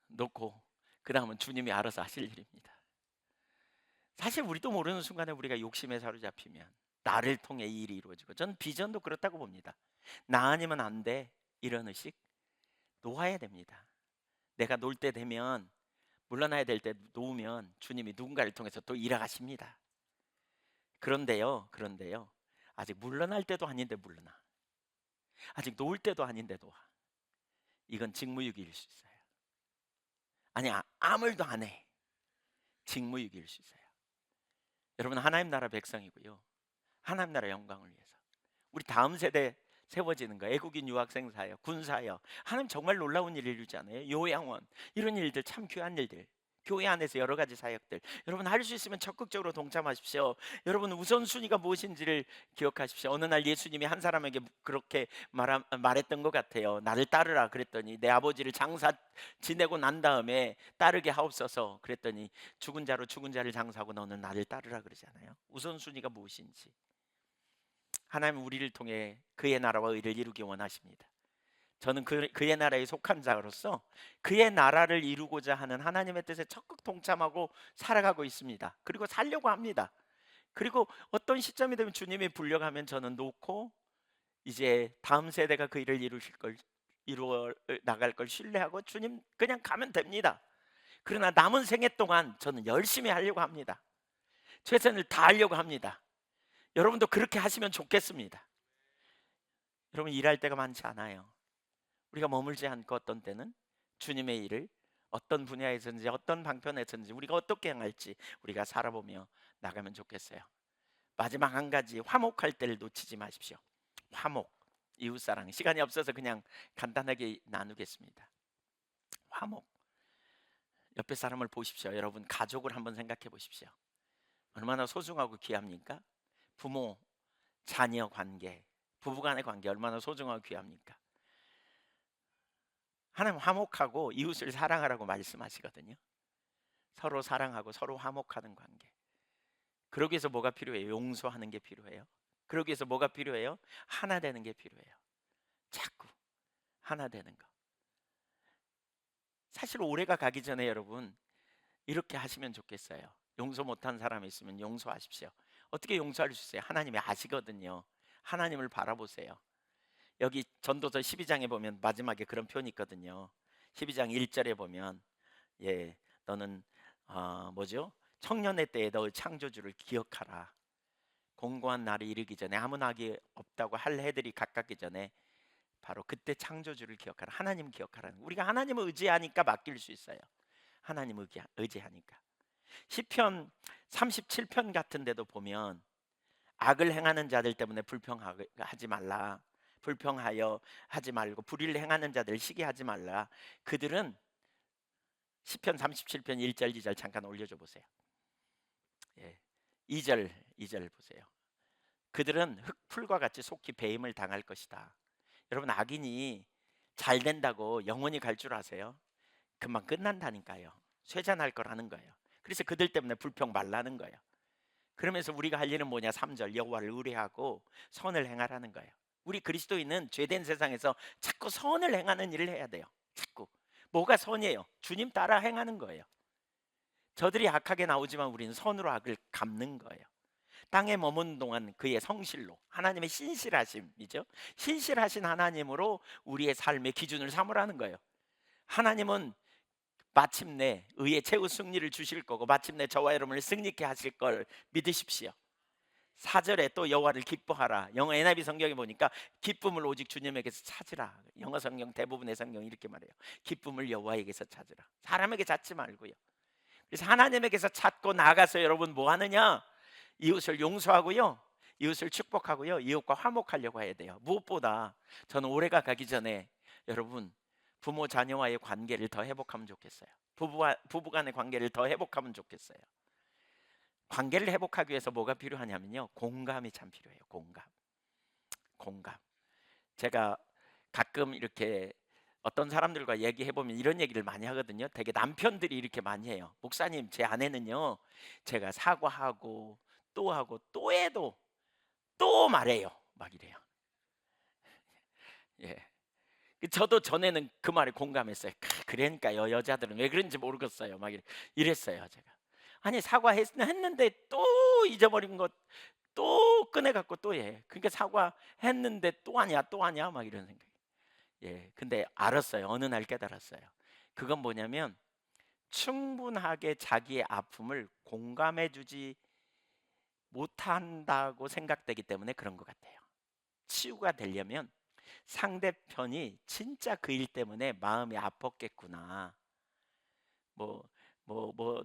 놓고 그다음은 주님이 알아서 하실 일입니다. 사실 우리도 모르는 순간에 우리가 욕심에 사로잡히면 나를 통해 이 일이 이루어지고, 전 비전도 그렇다고 봅니다. 나 아니면 안 돼 이런 의식 놓아야 됩니다. 내가 놀 때 되면, 물러나야 될 때 놓으면 주님이 누군가를 통해서 또 일하십니다. 그런데요 아직 물러날 때도 아닌데 물러나, 아직 놓을 때도 아닌데 놓아. 이건 직무유기일 수 있어요. 아니 아무 일도 안 해. 직무유기일 수 있어요. 여러분 하나님 나라 백성이고요, 하나님 나라 영광을 위해서 우리 다음 세대 세워지는 거, 애국인 유학생 사역, 군 사역, 하나님 정말 놀라운 일을 이루지 않아요? 요양원, 이런 일들 참 귀한 일들. 교회 안에서 여러 가지 사역들, 여러분 할 수 있으면 적극적으로 동참하십시오. 여러분 우선순위가 무엇인지를 기억하십시오. 어느 날 예수님이 한 사람에게 그렇게 말했던 것 같아요. 나를 따르라 그랬더니, 내 아버지를 장사 지내고 난 다음에 따르게 하옵소서 그랬더니, 죽은 자로 죽은 자를 장사하고 너는 나를 따르라 그러잖아요. 우선순위가 무엇인지. 하나님 우리를 통해 그의 나라와 의를 이루기 원하십니다. 저는 그의 나라에 속한 자로서 그의 나라를 이루고자 하는 하나님의 뜻에 적극 동참하고 살아가고 있습니다. 그리고 살려고 합니다. 그리고 어떤 시점이 되면 주님이 불려가면 저는 놓고 이제 다음 세대가 그 일을 이루어 나갈 걸 신뢰하고 주님 그냥 가면 됩니다. 그러나 남은 생애 동안 저는 열심히 하려고 합니다. 최선을 다하려고 합니다. 여러분도 그렇게 하시면 좋겠습니다. 여러분 일할 때가 많지 않아요. 우리가 머물지 않고 어떤 때는 주님의 일을 어떤 분야에서든지 어떤 방편에서든지 우리가 어떻게 행할지 우리가 살아보며 나가면 좋겠어요. 마지막 한 가지, 화목할 때를 놓치지 마십시오. 화목, 이웃사랑. 시간이 없어서 그냥 간단하게 나누겠습니다. 화목. 옆에 사람을 보십시오. 여러분 가족을 한번 생각해 보십시오. 얼마나 소중하고 귀합니까? 부모, 자녀 관계, 부부간의 관계 얼마나 소중하고 귀합니까? 하나님 화목하고 이웃을 사랑하라고 말씀하시거든요. 서로 사랑하고 서로 화목하는 관계. 그러기 위해서 뭐가 필요해요? 용서하는 게 필요해요. 그러기 위해서 뭐가 필요해요? 하나 되는 게 필요해요. 자꾸 하나 되는 거. 사실 올해가 가기 전에 여러분 이렇게 하시면 좋겠어요. 용서 못한 사람이 있으면 용서하십시오. 어떻게 용서할 수 있어요? 하나님이 아시거든요. 하나님을 바라보세요. 여기 전도서 12장에 보면 마지막에 그런 표현이 있거든요. 12장 1절에 보면 너는 뭐죠? 청년의 때에 너의 창조주를 기억하라. 공고한 날이 이르기 전에 아무 낙이 없다고 할 해들이 가깝기 전에 바로 그때 창조주를 기억하라. 하나님 기억하라는. 우리가 하나님을 의지하니까 맡길 수 있어요. 하나님 의지하니까. 시편 37편 같은 데도 보면 악을 행하는 자들 때문에 불평하지 말라. 불평하여 하지 말고 불의를 행하는 자들 시기하지 말라. 그들은 시편 37편 1절 2절 잠깐 올려줘 보세요. 2절 보세요. 그들은 흙풀과 같이 속히 배임을 당할 것이다. 여러분 악인이 잘 된다고 영원히 갈 줄 아세요? 금방 끝난다니까요. 쇠잔할 거라는 거예요. 그래서 그들 때문에 불평 말라는 거예요. 그러면서 우리가 할 일은 뭐냐? 3절 여호와를 의뢰하고 선을 행하라는 거예요. 우리 그리스도인은 죄된 세상에서 자꾸 선을 행하는 일을 해야 돼요. 자꾸 뭐가 선이에요? 주님 따라 행하는 거예요. 저들이 악하게 나오지만 우리는 선으로 악을 갚는 거예요. 땅에 머문 동안 그의 성실로 하나님의 신실하심이죠. 신실하신 하나님으로 우리의 삶의 기준을 삼으라는 거예요. 하나님은 마침내 의의 최후 승리를 주실 거고 마침내 저와 여러분을 승리케 하실 걸 믿으십시오. 4절에 또 여호와를 기뻐하라. 영어 NIV 성경에 보니까 기쁨을 오직 주님에게서 찾으라. 영어 성경 대부분의 성경이 이렇게 말해요. 기쁨을 여호와에게서 찾으라. 사람에게 찾지 말고요. 그래서 하나님에게서 찾고 나가서 여러분 뭐 하느냐? 이웃을 용서하고요, 이웃을 축복하고요, 이웃과 화목하려고 해야 돼요. 무엇보다 저는 올해가 가기 전에 여러분 부모 자녀와의 관계를 더 회복하면 좋겠어요. 부부 간의 관계를 더 회복하면 좋겠어요. 관계를 회복하기 위해서 뭐가 필요하냐면요, 공감이 참 필요해요. 공감. 제가 가끔 이렇게 어떤 사람들과 얘기해 보면 이런 얘기를 많이 하거든요. 되게 남편들이 이렇게 많이 해요. 목사님, 제 아내는요, 제가 사과하고 또 하고 또 해도 또 말해요. 막 이래요. 예. 저도 전에는 그 말에 공감했어요. 그러니까요, 여자들은 왜 그런지 모르겠어요. 막 이랬어요, 제가. 아니 사과했는데 또 잊어버린 것 또 꺼내 갖고 또 해. 그러니까 사과했는데 또 하냐 막 이런 생각. 근데 알았어요. 어느 날 깨달았어요. 그건 뭐냐면 충분하게 자기의 아픔을 공감해주지 못한다고 생각되기 때문에 그런 것 같아요. 치유가 되려면 상대편이 진짜 그 일 때문에 마음이 아팠겠구나. 뭐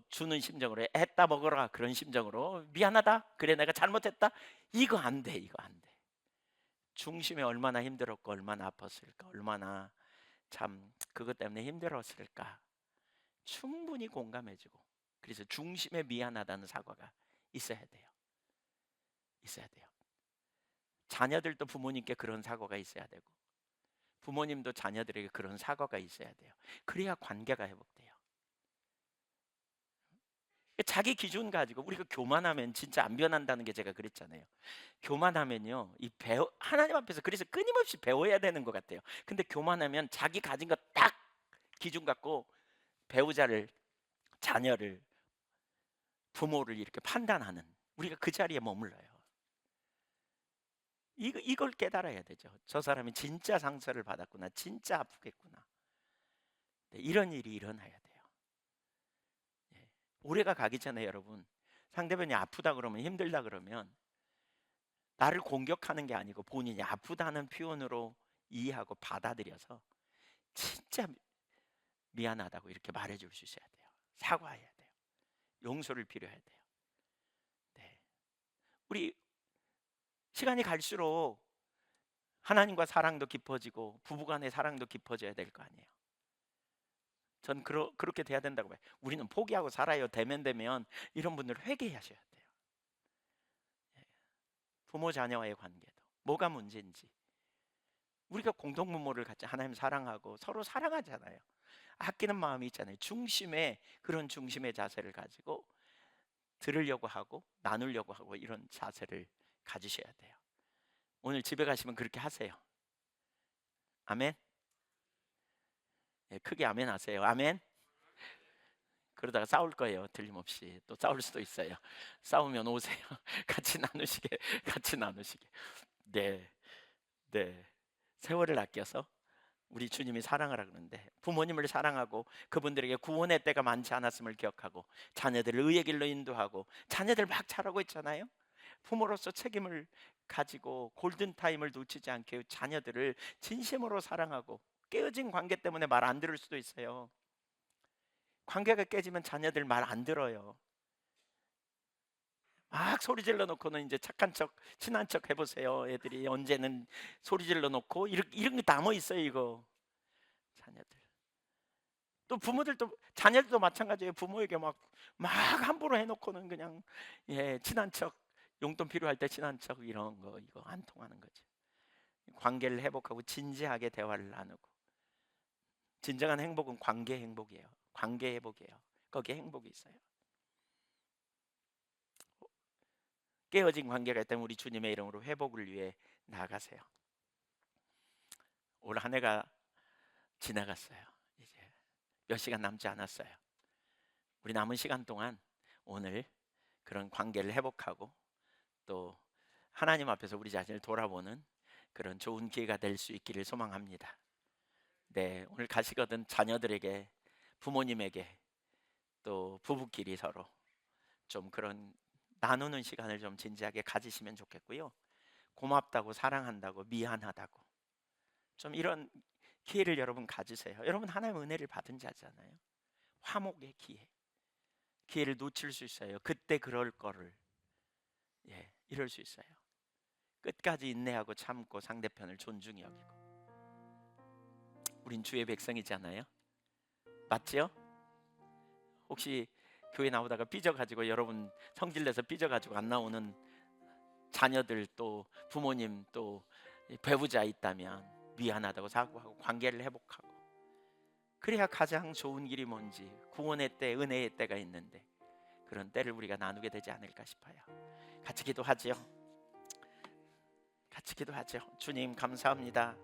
주는 심정으로 했다 먹어라 그런 심정으로 미안하다 그래 내가 잘못했다 이거 안 돼. 이거 안 돼. 중심이 얼마나 힘들었고 얼마나 아팠을까, 얼마나 참 그것 때문에 힘들었을까. 충분히 공감해주고, 그래서 중심에 미안하다는 사과가 있어야 돼요. 있어야 돼요. 자녀들도 부모님께 그런 사과가 있어야 되고, 부모님도 자녀들에게 그런 사과가 있어야 돼요. 그래야 관계가 회복돼요. 자기 기준 가지고 우리가 교만하면 진짜 안 변한다는 게 제가 그랬잖아요. 교만하면요, 하나님 앞에서 그래서 끊임없이 배워야 되는 것 같아요. 근데 교만하면 자기 가진 거 딱 기준 갖고 배우자를, 자녀를, 부모를 이렇게 판단하는, 우리가 그 자리에 머물러요. 이걸 깨달아야 되죠. 저 사람이 진짜 상처를 받았구나, 진짜 아프겠구나. 네, 이런 일이 일어나야 돼요. 예. 오래가 가기 전에 여러분, 상대방이 아프다 그러면, 힘들다 그러면 나를 공격하는 게 아니고 본인이 아프다는 표현으로 이해하고 받아들여서 진짜 미안하다고 이렇게 말해줄 수 있어야 돼요. 사과해야 돼요. 용서를 빌어야 돼요. 네. 우리 시간이 갈수록 하나님과 사랑도 깊어지고 부부간의 사랑도 깊어져야 될 거 아니에요. 전 그렇게 돼야 된다고 봐요. 우리는 포기하고 살아요. 되면 이런 분들 회개하셔야 돼요. 예. 부모 자녀와의 관계도 뭐가 문제인지, 우리가 공동부모를 같이 하나님 사랑하고 서로 사랑하잖아요. 아끼는 마음이 있잖아요. 그런 중심의 자세를 가지고 들으려고 하고 나누려고 하고, 이런 자세를 가지셔야 돼요. 오늘 집에 가시면 그렇게 하세요. 아멘. 예, 크게 아멘 하세요. 아멘. 그러다가 싸울 거예요. 틀림없이 또 싸울 수도 있어요. 싸우면 오세요. 같이 나누시게. 네, 네. 세월을 아껴서 우리 주님이 사랑하라 그러는데, 부모님을 사랑하고 그분들에게 구원의 때가 많지 않았음을 기억하고 자녀들을 의의 길로 인도하고, 자녀들 막 자라고 있잖아요. 부모로서 책임을 가지고 골든타임을 놓치지 않게 자녀들을 진심으로 사랑하고, 깨어진 관계 때문에 말 안 들을 수도 있어요. 관계가 깨지면 자녀들 말 안 들어요. 막 소리 질러 놓고는 이제 착한 척, 친한 척 해보세요. 애들이 언제는 소리 질러 놓고 이런 게 남아 있어요. 이거 자녀들. 또 부모들도, 자녀들도 마찬가지예요. 부모에게 막 함부로 해놓고는 그냥, 예, 친한 척, 용돈 필요할 때 친한 척, 이런 거 이거 안 통하는 거죠. 관계를 회복하고 진지하게 대화를 나누고, 진정한 행복은 관계 행복이에요. 관계 회복이에요. 거기에 행복이 있어요. 깨어진 관계가 있다면 우리 주님의 이름으로 회복을 위해 나아가세요. 올 한 해가 지나갔어요. 이제 몇 시간 남지 않았어요. 우리 남은 시간 동안 오늘 그런 관계를 회복하고, 또 하나님 앞에서 우리 자신을 돌아보는 그런 좋은 기회가 될 수 있기를 소망합니다. 네, 오늘 가시거든 자녀들에게, 부모님에게, 또 부부끼리 서로 좀 그런 나누는 시간을 좀 진지하게 가지시면 좋겠고요. 고맙다고, 사랑한다고, 미안하다고, 좀 이런 기회를 여러분 가지세요. 여러분 하나님의 은혜를 받은 자잖아요. 화목의 기회를 놓칠 수 있어요. 그때 그럴 거를, 예, 이럴 수 있어요. 끝까지 인내하고 참고 상대편을 존중히 여기고. 우린 주의 백성이잖아요. 맞죠? 혹시 교회 나오다가 삐져가지고, 여러분 성질내서 삐져가지고 안 나오는 자녀들, 또 부모님, 또 배우자 있다면 미안하다고 사과하고 관계를 회복하고, 그래야 가장 좋은 길이 뭔지, 구원의 때, 은혜의 때가 있는데 그런 때를 우리가 나누게 되지 않을까 싶어요. 같이 기도하죠. 같이 기도하죠. 주님 감사합니다.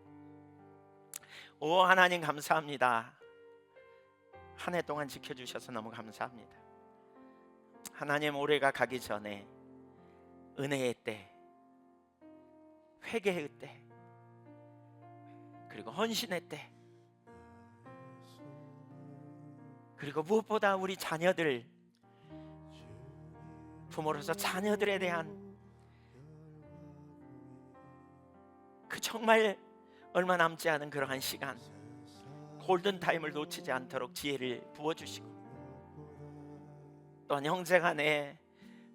오 하나님 감사합니다. 한 해 동안 지켜주셔서 너무 감사합니다. 하나님, 올해가 가기 전에 은혜의 때, 회개의 때, 그리고 헌신의 때, 그리고 무엇보다 우리 자녀들, 부모로서 자녀들에 대한 그 정말 얼마 남지 않은 그러한 시간, 골든타임을 놓치지 않도록 지혜를 부어주시고, 또한 형제간에,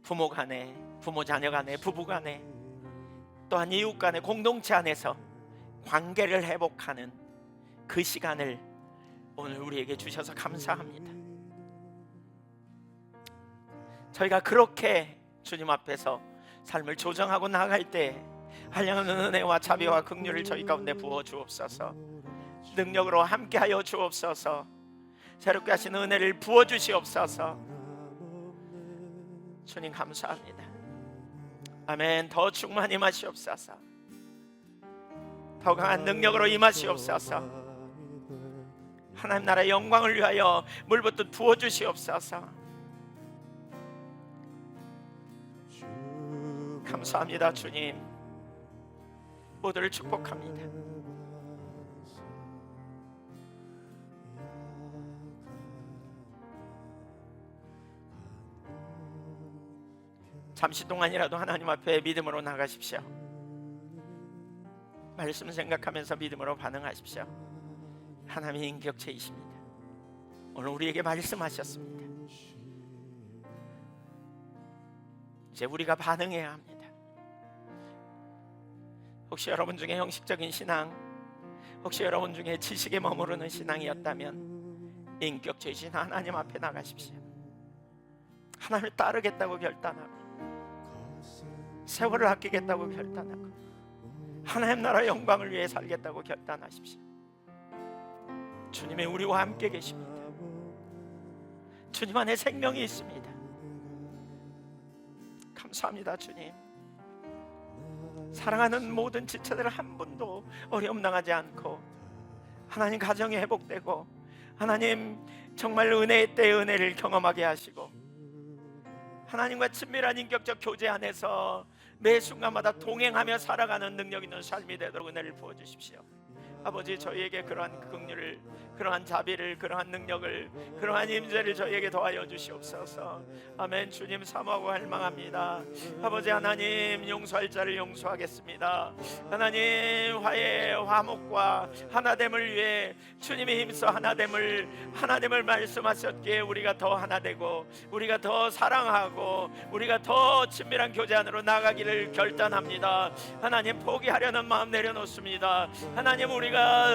부모간에, 부모자녀간에, 부부간에, 또한 이웃간에, 공동체 안에서 관계를 회복하는 그 시간을 오늘 우리에게 주셔서 감사합니다. 저희가 그렇게 주님 앞에서 삶을 조정하고 나아갈 때 한량없는 은혜와 자비와 긍휼을 저희 가운데 부어 주옵소서. 능력으로 함께하여 주옵소서. 새롭게 하신 은혜를 부어 주시옵소서. 주님 감사합니다. 아멘. 더 충만히 임하시옵소서. 더 강한 능력으로 임하시옵소서. 하나님 나라의 영광을 위하여 물붓듯 부어 주시옵소서. 감사합니다. 주님, 모두를 축복합니다. 잠시 동안이라도 하나님 앞에 믿음으로 나가십시오. 말씀 생각하면서 믿음으로 반응하십시오. 하나님의 인격체이십니다. 오늘 우리에게 말씀하셨습니다. 이제 우리가 반응해야 합니다. 혹시 여러분 중에 형식적인 신앙, 혹시 여러분 중에 지식에 머무르는 신앙이었다면 인격체이신 하나님 앞에 나가십시오. 하나님을 따르겠다고 결단하고 세월을 아끼겠다고 결단하고 하나님 나라 영광을 위해 살겠다고 결단하십시오. 주님이 우리와 함께 계십니다. 주님 안에 생명이 있습니다. 감사합니다. 주님, 사랑하는 모든 지체들 한 분도 어려움 당하지 않고 하나님 가정이 회복되고 하나님 정말 은혜의 때의 은혜를 경험하게 하시고 하나님과 친밀한 인격적 교제 안에서 매 순간마다 동행하며 살아가는 능력 있는 삶이 되도록 은혜를 부어주십시오. 아버지, 저희에게 그러한 긍휼을, 그러한 자비를, 그러한 능력을, 그러한 임재를 저희에게 더하여 주시옵소서. 아멘. 주님 사모하고 할망합니다. 아버지 하나님, 용서할 자를 용서하겠습니다. 하나님, 화해 화목과 하나됨을 위해 주님이 힘써 하나됨을 말씀하셨기에 우리가 더 하나되고 우리가 더 사랑하고 우리가 더 친밀한 교제 안으로 나가기를 결단합니다. 하나님, 포기하려는 마음 내려놓습니다. 하나님, 우리가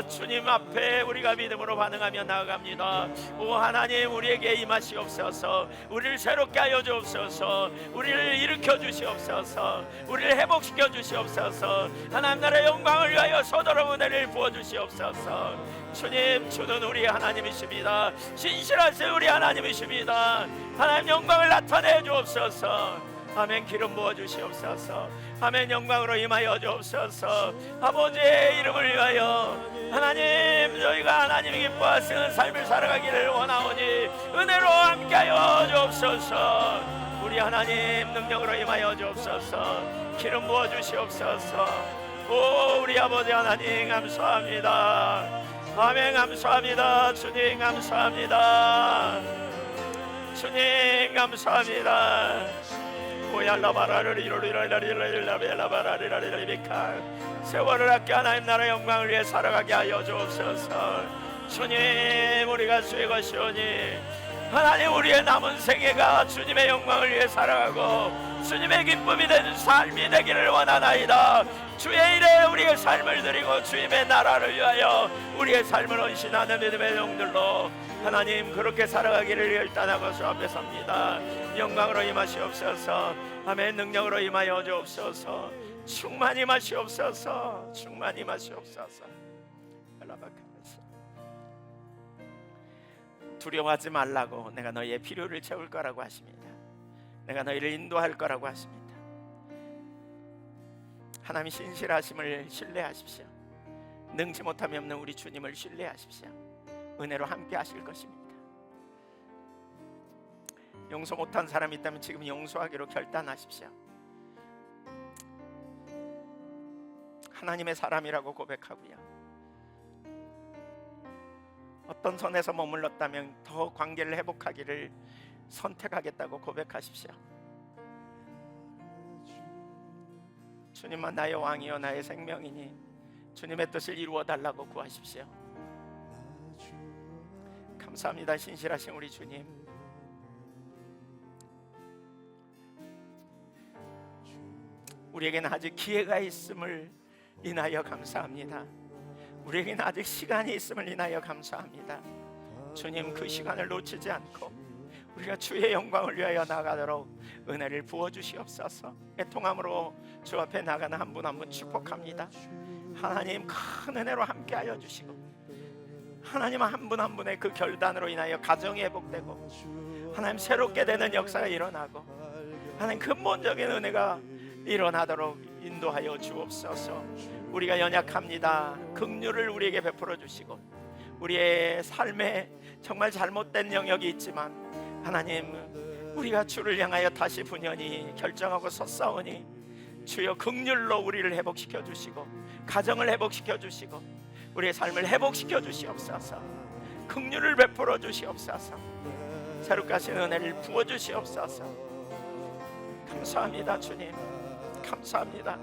주님 앞에 우리가 믿음으로 반응하며 나아갑니다. 오 하나님, 우리에게 임하시옵소서. 우리를 새롭게 하여 주옵소서. 우리를 일으켜 주시옵소서. 우리를 회복시켜 주시옵소서. 하나님 나라의 영광을 위하여 서도록 은혜를 부어 주시옵소서. 주님, 주는 우리 하나님이십니다. 신실하신 우리 하나님이십니다. 하나님 영광을 나타내 주옵소서. 아멘. 기름 부어 주시옵소서. 아멘. 영광으로 임하여 주옵소서. 아버지의 이름을 위하여 하나님, 저희가 하나님이 기뻐하시는 삶을 살아가기를 원하오니 은혜로 함께하여 주옵소서. 우리 하나님 능력으로 임하여 주옵소서. 기름 부어 주시옵소서. 오 우리 아버지 하나님 감사합니다. 아멘. 감사합니다. 주님 감사합니다. 주님 감사합니다. 세월을 아껴 하나님 나라 영광을 위해 살아가게 하여 주옵소서. 주님, 우리가 주의 것이오니 하나님, 우리의 남은 생애가 주님의 영광을 위해 살아가고 주님의 기쁨이 되는 삶이 되기를 원하나이다. 주의 일에 우리의 삶을 드리고 주님의 나라를 위하여 우리의 삶을 헌신하는 믿음의 종들로 하나님 그렇게 살아가기를 결단하고 주 앞에 섭니다. 영광으로 임하시옵소서. 아멘. 능력으로 임하여 주옵소서. 충만히 임하시옵소서. 충만히 임하시옵소서. 두려워하지 말라고, 내가 너희의 필요를 채울 거라고 하십니다. 내가 너희를 인도할 거라고 하십니다. 하나님 신실하심을 신뢰하십시오. 능치 못함이 없는 우리 주님을 신뢰하십시오. 은혜로 함께 하실 것입니다. 용서 못한 사람이 있다면 지금 용서하기로 결단하십시오. 하나님의 사람이라고 고백하고요, 어떤 선에서 머물렀다면 더 관계를 회복하기를 선택하겠다고 고백하십시오. 주님만 나의 왕이요 나의 생명이니 주님의 뜻을 이루어 달라고 구하십시오. 감사합니다. 신실하신 우리 주님, 우리에게는 아직 기회가 있음을 인하여 감사합니다. 우리에게는 아직 시간이 있음을 인하여 감사합니다. 주님, 그 시간을 놓치지 않고 우리가 주의 영광을 위하여 나가도록 은혜를 부어주시옵소서. 애통함으로 주 앞에 나가는 한 분 한 분 축복합니다. 하나님 큰 은혜로 함께하여 주시고, 하나님 한 분 한 분의 그 결단으로 인하여 가정이 회복되고, 하나님 새롭게 되는 역사가 일어나고, 하나님 근본적인 은혜가 일어나도록 인도하여 주옵소서. 우리가 연약합니다. 긍휼을 우리에게 베풀어 주시고, 우리의 삶에 정말 잘못된 영역이 있지만 하나님, 우리가 주를 향하여 다시 분연히 결정하고 섰사오니 주여 긍휼로 우리를 회복시켜 주시고, 가정을 회복시켜 주시고, 우리의 삶을 회복시켜 주시옵소서. 긍휼을 베풀어 주시옵소서. 새롭게 하신 은혜를 부어 주시옵소서. 감사합니다 주님, 감사합니다.